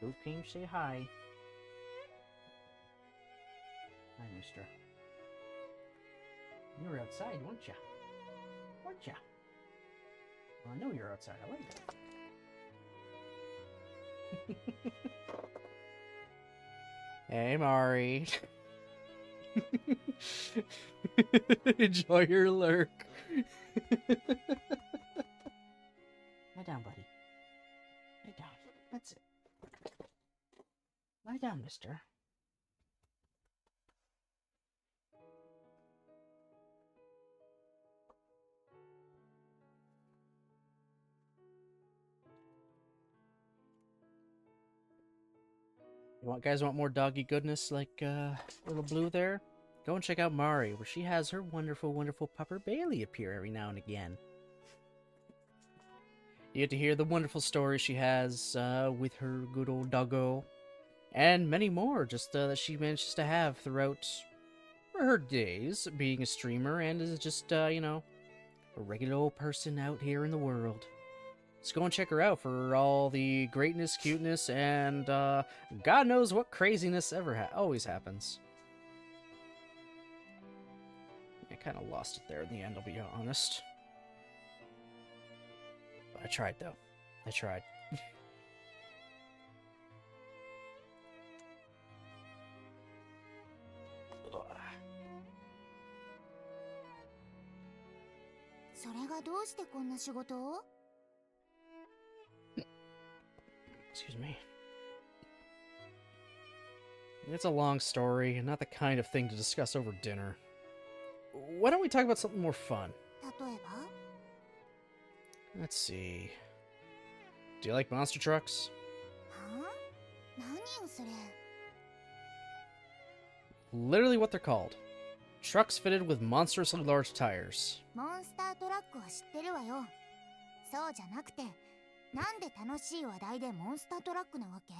Blue came say hi. Hi, mister. You were outside, weren't ya? Weren't ya? Well, I know you're outside. I like it. Hey, Mari. Enjoy your lurk. Lie down, buddy. Lie down. That's it. Lie down, mister. Guys want more doggy goodness like little Blue there? Go and check out Mari, where she has her wonderful, wonderful pupper Bailey appear every now and again. You get to hear the wonderful stories she has with her good old doggo, and many more just that she manages to have throughout her days being a streamer and is just, you know, a regular old person out here in the world. Just go and check her out for all the greatness, cuteness, and God knows what craziness always happens. I kind of lost it there in the end, I'll be honest. But I tried, though. I tried. はどうしてこんな仕事を？ Excuse me. It's a long story, and not the kind of thing to discuss over dinner. Why don't we talk about something more fun? 例えば？ Let's see. Do you like monster trucks? はあ？何よそれ。 Literally what they're called. Trucks fitted with monstrously large tires. モンスタートラックは知ってるわよ。そうじゃなくて、なんで楽しい話題でモンスタートラックなわけ？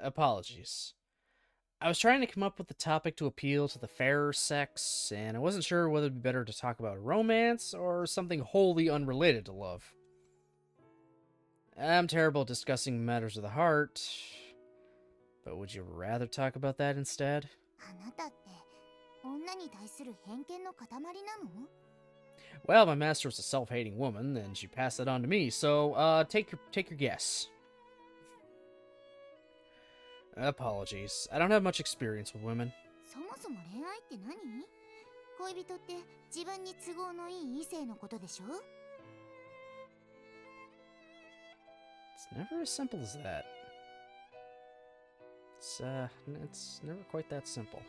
Apologies. I was trying to come up with a topic to appeal to the fairer sex, and I wasn't sure whether it'd be better to talk about romance or something wholly unrelated to love. I'm terrible at discussing matters of the heart, but would you rather talk about that instead? あなたって女に対する偏見の塊なの？ Well, my master was a self-hating woman, and she passed it on to me, so, take your guess. Apologies. I don't have much experience with women. そもそも恋愛って何？恋人って自分に都合のいい異性のことでしょ？ It's never as simple as that. It's never quite that simple.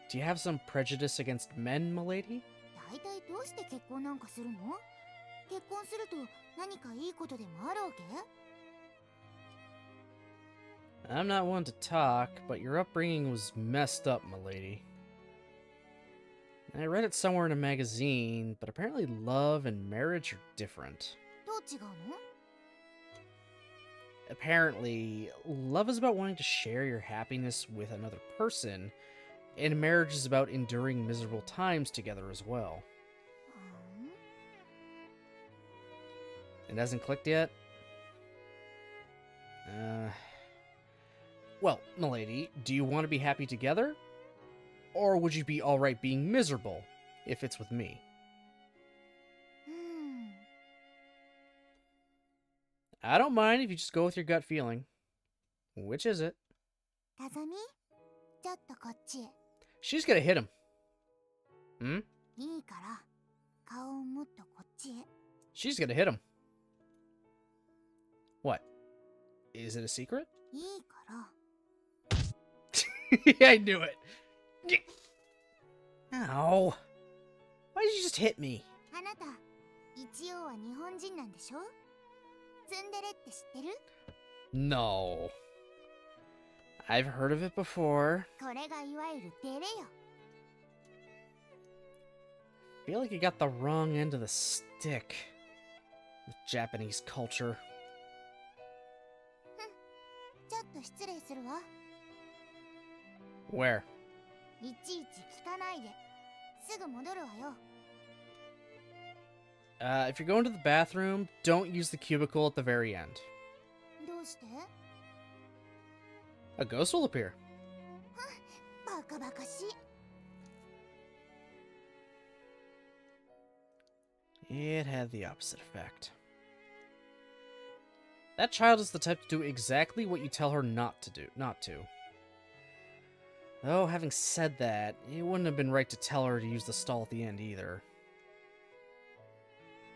Do you have some prejudice against men, milady? 大体どうして結婚なんかするの？結婚すると何かいいことでもあるわけ？ I'm not one to talk, but your upbringing was messed up, milady. I read it somewhere in a magazine, but apparently love and marriage are different. どう違うの？ Apparently, love is about wanting to share your happiness with another person, and marriage is about enduring miserable times together as well. It hasn't clicked yet? Well, milady, do you want to be happy together? Or would you be alright being miserable, if it's with me? I don't mind if you just go with your gut feeling. Which is it? かざみ、ちょっとこっちへ。 She's gonna hit him. Hmm? いいから、顔をもっとこっちへ。 She's gonna hit him. What? Is it a secret? いいから。 I knew it. Ow. Why did you just hit me? あなた、一応は日本人なんでしょ？ツンデレって知ってる？ No. I've heard of it before. これがいわゆるデレよ。 I feel like you got the wrong end of the stick with Japanese culture. ちょっと失礼するわ。 Where? いちいち聞かないで。すぐ戻るわよ。 If you're going to the bathroom, don't use the cubicle at the very end. どうして？ A ghost will appear. バカバカしい。 It had the opposite effect. That child is the type to do exactly what you tell her not to. Though, having said that, it wouldn't have been right to tell her to use the stall at the end either.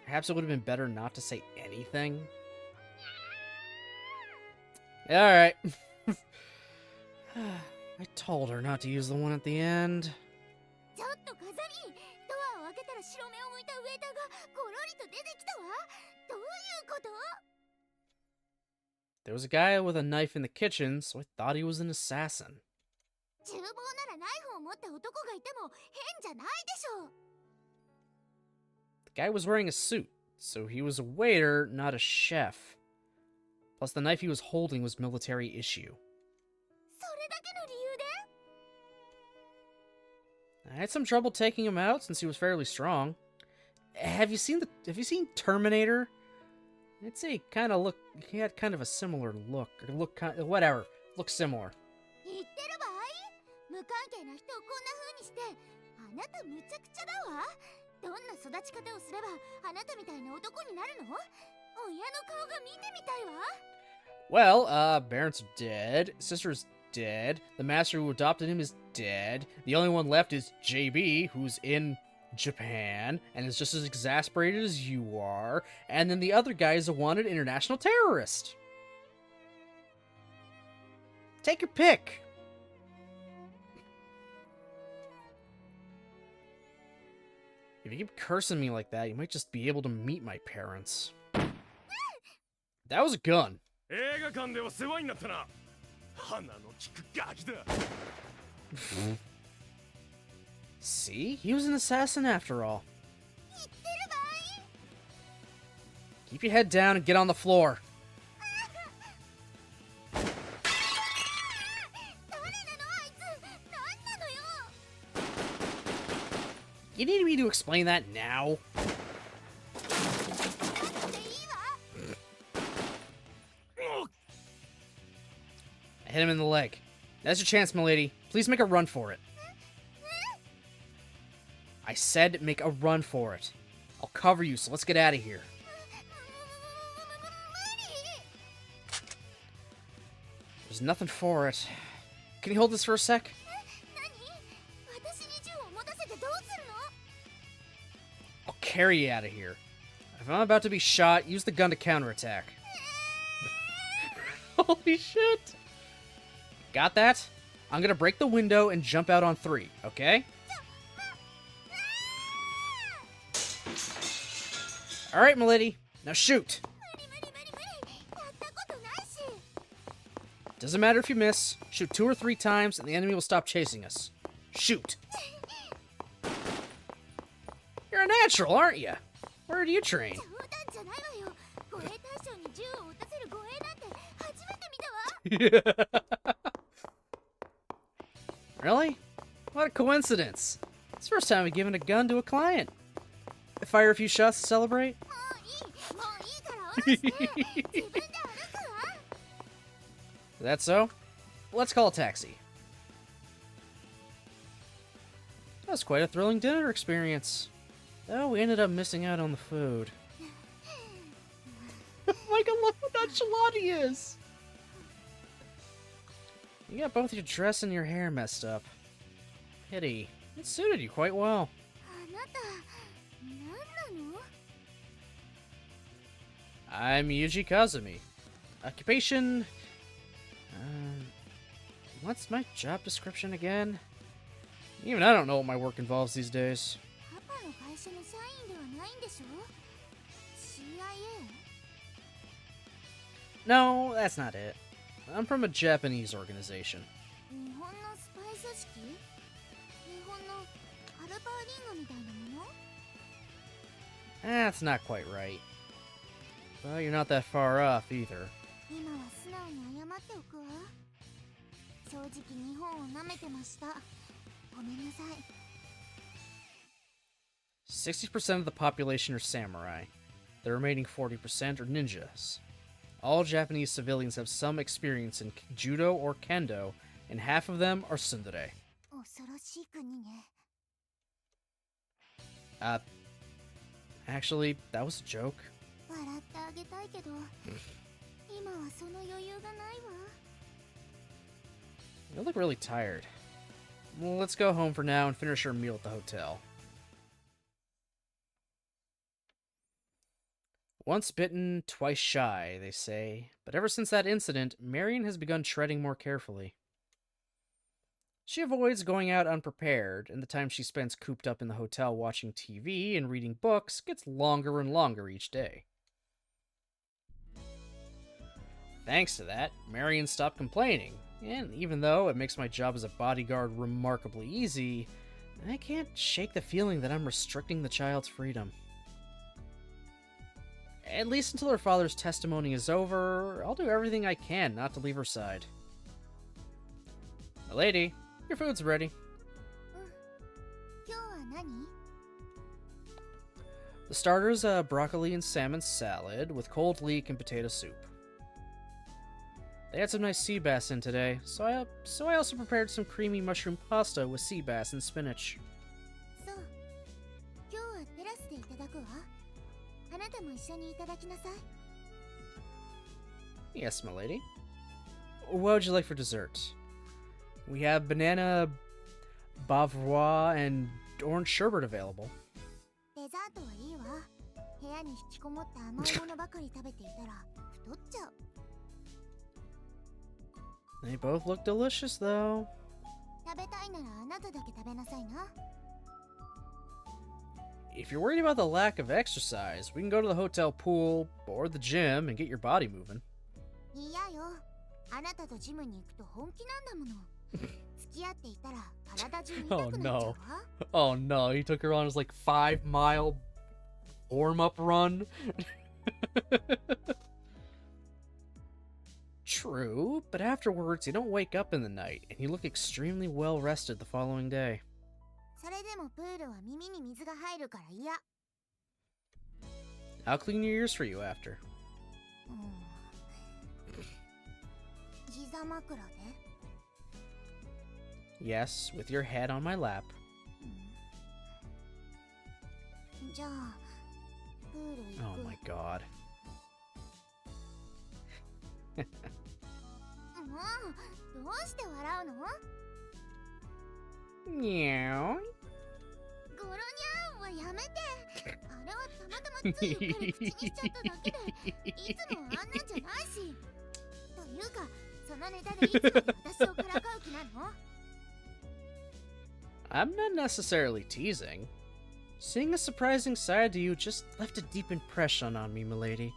Perhaps it would have been better not to say anything. Alright. I told her not to use the one at the end. ちょっと風見、ドアを開けたら白目を向いたウェイターがゴロリと出てきたわ。どういうこと？ There was a guy with a knife in the kitchen, so I thought he was an assassin. 厨房ならナイフを持った男がいても変じゃないでしょう。 The guy was wearing a suit, so he was a waiter, not a chef. Plus, the knife he was holding was military issue. それだけの理由で？ I had some trouble taking him out since he was fairly strong. Have you seen Terminator? I'd say he had kind of a similar look, or whatever. Looks similar. 言ってる場合？無関係な人をこんな風にして、あなたむちゃくちゃだわ。どんな育ち方をすればあなたみたいな男になるの？親の顔が見てみたいわ。 Well, parents are dead. Sister's dead. The master who adopted him is dead. The only one left is JB, who's in Japan, and is just as exasperated as you are. And then the other guy is a wanted international terrorist. Take your pick. If you keep cursing me like that, you might just be able to meet my parents. That was a gun. See? He was an assassin after all. Keep your head down and get on the floor. You need me to explain that now? I hit him in the leg. That's your chance, milady. Please make a run for it. I said make a run for it. I'll cover you, so let's get out of here. There's nothing for it. Can you hold this for a sec? I'll carry you out of here. If I'm about to be shot, use the gun to counterattack. Holy shit! Got that? I'm gonna break the window and jump out on 3, okay? Alright, milady. Now shoot! Doesn't matter if you miss. Shoot 2 or 3 times and the enemy will stop chasing us. Shoot! You're a natural, aren't you? Where do you train? Really? What a coincidence. It's the first time I've given a gun to a client. Fire a few shots to celebrate? That so? Let's call a taxi. That was quite a thrilling dinner experience. Though we ended up missing out on the food. Michael, look how nonchalant he is! You got both your dress and your hair messed up. Pity. It suited you quite well. I'm Yuji Kazumi. Occupation... what's my job description again? Even I don't know what my work involves these days. No, that's not it. I'm from a Japanese organization. That's not quite right. Well, you're not that far off either. 60% of the population are samurai. The remaining 40% are ninjas. All Japanese civilians have some experience in judo or kendo, and half of them are tsundere. Actually, that was a joke. You look really tired. Well, let's go home for now and finish our meal at the hotel. Once bitten, twice shy, they say. But ever since that incident, Marion has begun treading more carefully. She avoids going out unprepared, and the time she spends cooped up in the hotel watching TV and reading books gets longer and longer each day. Thanks to that, Marion stopped complaining, and even though it makes my job as a bodyguard remarkably easy, I can't shake the feeling that I'm restricting the child's freedom. At least until her father's testimony is over, I'll do everything I can not to leave her side. Milady, your food's ready. The starter's a broccoli and salmon salad with cold leek and potato soup. They had some nice sea bass in today, so I also prepared some creamy mushroom pasta with sea bass and spinach. Yes, milady. What would you like for dessert? We have banana bavarois and orange sherbet available. デザートはいいわ。部屋に引きこもって甘いものばかり食べていたら太っちゃう。 They both look delicious, though. 食べたいならあなただけ食べなさいな。 If you're worried about the lack of exercise, we can go to the hotel pool or the gym and get your body moving. いやよ。あなたとジムに行くと本気なんだもの。付き合っていたら体中痛くなっちゃうわ。 Oh no, he took her on his like 5-mile warm-up run. True, but afterwards you don't wake up in the night, and you look extremely well rested the following day. それでもプールは耳に水が入るから嫌。 I'll clean your ears for you after. 膝枕で Yes, with your head on my lap. じゃあプール行く。 Oh my god. もうどうして笑うの？ Meow. ゴロニャンはやめて。あれはたまたまついうっかり口にしちゃっただけで、いつもあんなんじゃないし。というか、そのネタでいつまで私をからかう気なの？ I'm not necessarily teasing. Seeing a surprising side to you just left a deep impression on me, milady.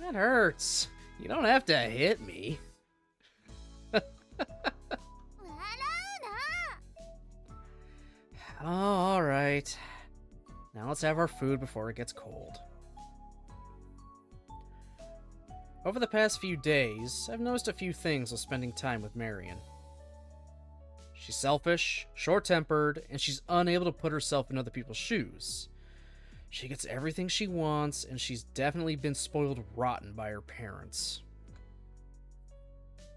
That hurts. You don't have to hit me. Oh, alright. Now let's have our food before it gets cold. Over the past few days, I've noticed a few things while spending time with Marion. She's selfish, short-tempered, and she's unable to put herself in other people's shoes. She gets everything she wants, and she's definitely been spoiled rotten by her parents.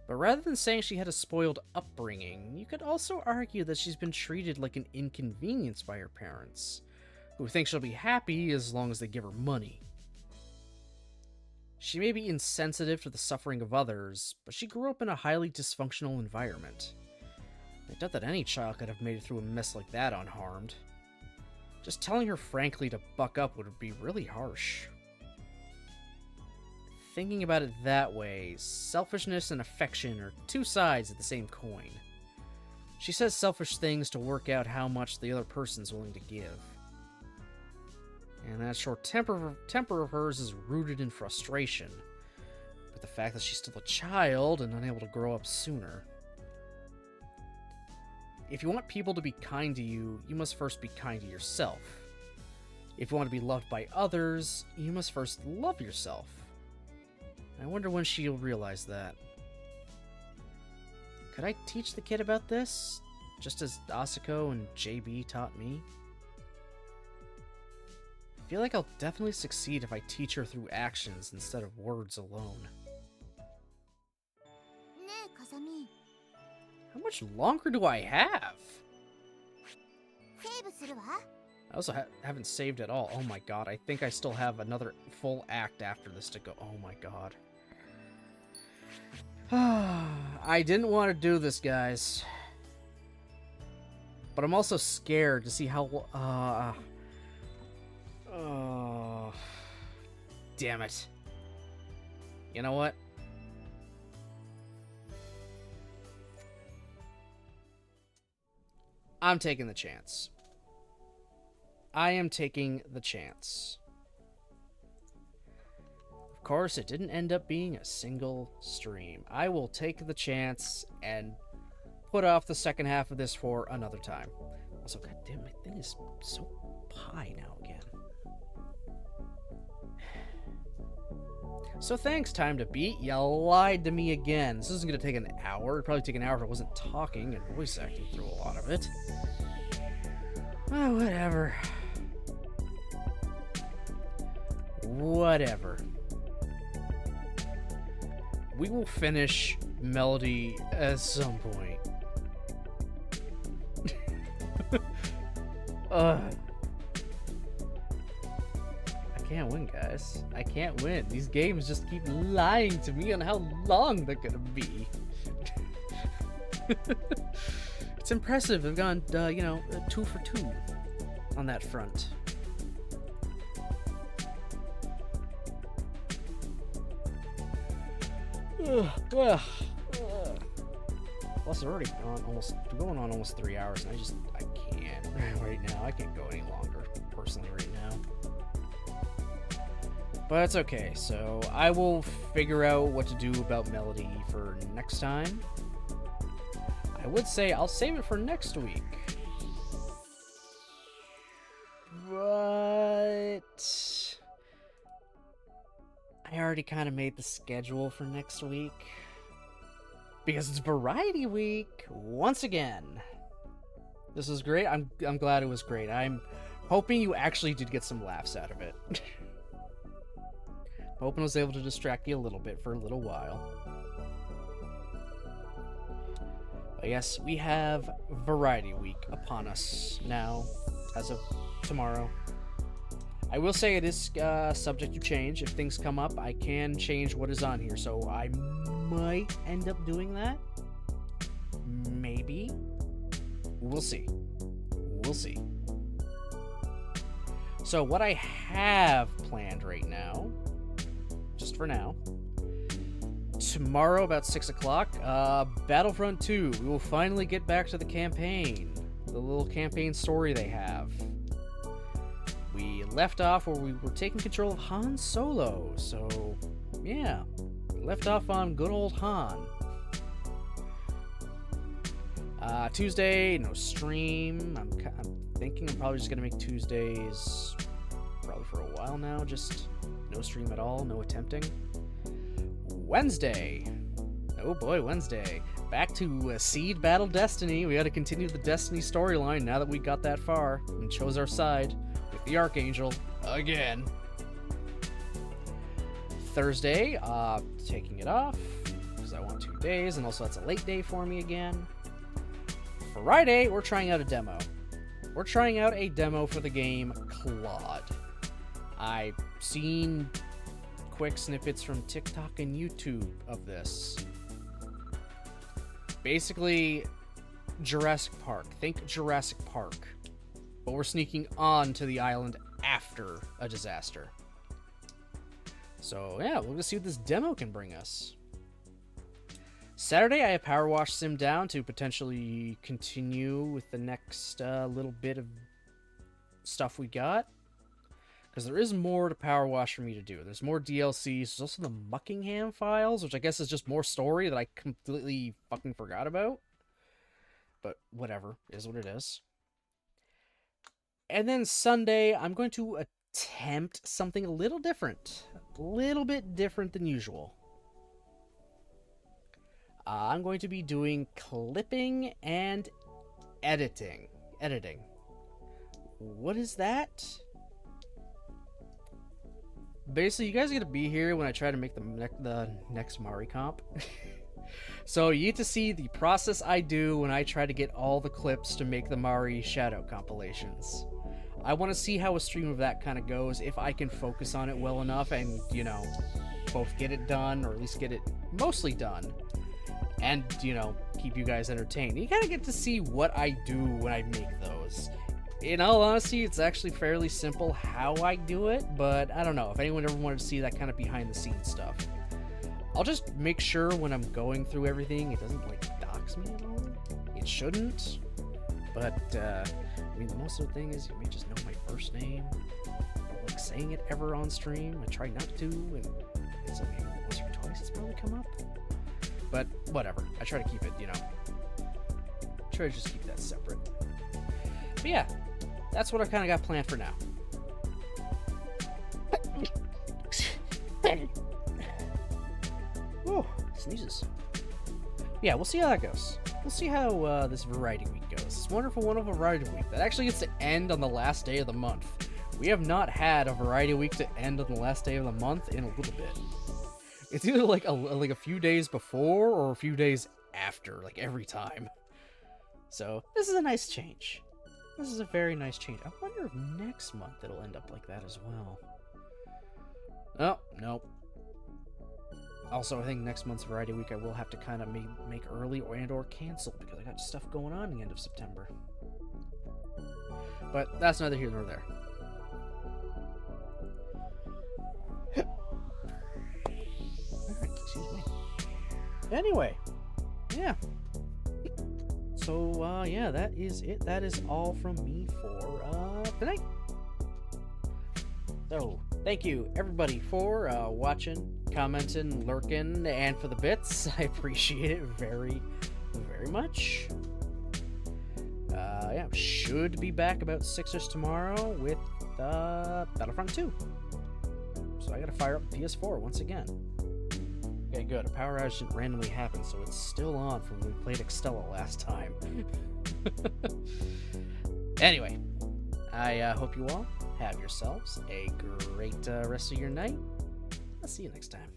But rather than saying she had a spoiled upbringing, you could also argue that she's been treated like an inconvenience by her parents, who think she'll be happy as long as they give her money. She may be insensitive to the suffering of others, but she grew up in a highly dysfunctional environment. I doubt that any child could have made it through a mess like that unharmed. Just telling her frankly to buck up would be really harsh. Thinking about it that way, selfishness and affection are two sides of the same coin. She says selfish things to work out how much the other person's willing to give. And that short temper of hers is rooted in frustration, with the fact that she's still a child and unable to grow up sooner. If you want people to be kind to you, you must first be kind to yourself. If you want to be loved by others, you must first love yourself. I wonder when she'll realize that. Could I teach the kid about this, just as Asako and JB taught me? I feel like I'll definitely succeed if I teach her through actions instead of words alone. ねえ、風見。 How much longer do I have? セーブするわ。 I also haven't saved at all. Oh my god, I think I still have another full act after this to go. Oh my god. I didn't want to do this, guys. But I'm also scared to see how... damn it. You know what? I'm taking the chance. I am taking the chance. Of course, it didn't end up being a single stream. I will take the chance and put off the second half of this for another time. Also, goddamn, my thing is so high now again. So thanks, Time to Beat. You lied to me again. This isn't going to take an hour. It'd probably take an hour if I wasn't talking and voice acting through a lot of it. Oh, whatever. Whatever. We will finish Melody at some point. I can't win, guys. I can't win. These games just keep lying to me on how long they're gonna be. It's impressive. I've gone, 2 for 2 on that front. Plus, they're already going on almost 3 hours, and I can't right now. I can't go any longer, personally, right now. But it's okay. So I will figure out what to do about Melody for next time. I would say I'll save it for next week. But I already kind of made the schedule for next week. Because it's Variety Week once again. This was great. I'm glad it was great. I'm hoping you actually did get some laughs out of it. Hoping I was able to distract you a little bit for a little while. But yes, we have Variety Week upon us now, as of tomorrow. I will say it is subject to change. If things come up, I can change what is on here, so I might end up doing that. Maybe. We'll see. We'll see. So what I have planned right now, just for now, tomorrow about 6 o'clock, Battlefront 2. We will finally get back to the campaign. The little campaign story they have. We left off where we were taking control of Han Solo. So, yeah. Left off on good old Han. Tuesday, no stream. I'm thinking I'm probably just going to make Tuesdays probably for a while now. Just no stream at all. No attempting. Wednesday. Oh boy, Wednesday. Back to Seed Battle Destiny. We got to continue the Destiny storyline now that we got that far and chose our side with the Archangel again. Thursday, taking it off because I want 2 days, and also that's a late day for me again. Friday, we're trying out a demo. We're trying out a demo for the game Claude. I've seen quick snippets from TikTok and YouTube of this. Basically, Jurassic Park. Think Jurassic Park. But we're sneaking on to the island after a disaster. So, yeah, we'll just see what this demo can bring us. Saturday, I have Power Wash Sim down to potentially continue with the next little bit of stuff we got. Because there is more to Power Wash for me to do. There's more DLCs. There's also the Muckingham files, which I guess is just more story that I completely fucking forgot about. But whatever, it is what it is. And then Sunday, I'm going to attempt something a little different. A little bit different than usual. I'm going to be doing clipping and editing. What is that? Basically, you guys are going to be here when I try to make the next Mari comp. So you get to see the process I do when I try to get all the clips to make the Mari Shadow compilations. I want to see how a stream of that kind of goes, if I can focus on it well enough and, both get it done, or at least get it mostly done, and, keep you guys entertained. You kind of get to see what I do when I make those. In all honesty, it's actually fairly simple how I do it, but I don't know if anyone ever wanted to see that kind of behind-the-scenes stuff. I'll just make sure when I'm going through everything, it doesn't, dox me at all. It shouldn't, but, most of the thing is you may just know my first name. I don't like saying it ever on stream. I try not to, and it's only once or twice it's probably come up. But, whatever. I try to keep it, try to just keep that separate. But yeah, that's what I kind of got planned for now. Whoa, sneezes. Yeah, we'll see how that goes. We'll see how this Variety Week goes. This wonderful Variety Week that actually gets to end on the last day of the month. We have not had a Variety Week to end on the last day of the month in a little bit. It's either like a few days before or a few days after, every time. So, this is a nice change. This is a very nice change. I wonder if next month it'll end up like that as well. Oh, no. Also, I think next month's Variety Week I will have to kind of make early or cancel because I got stuff going on at the end of September. But that's neither here nor there. Alright, excuse me. Anyway, yeah. So, yeah, that is it. That is all from me for tonight. So, thank you, everybody, for watching, commenting, lurking, and for the bits. I appreciate it very, very much. Yeah, should be back about 6ish tomorrow with Battlefront 2. So I gotta fire up the PS4 once again. Okay, good. A power outage didn't randomly happen, so it's still on from when we played Extella last time. Anyway, I hope you all have yourselves a great rest of your night. I'll see you next time.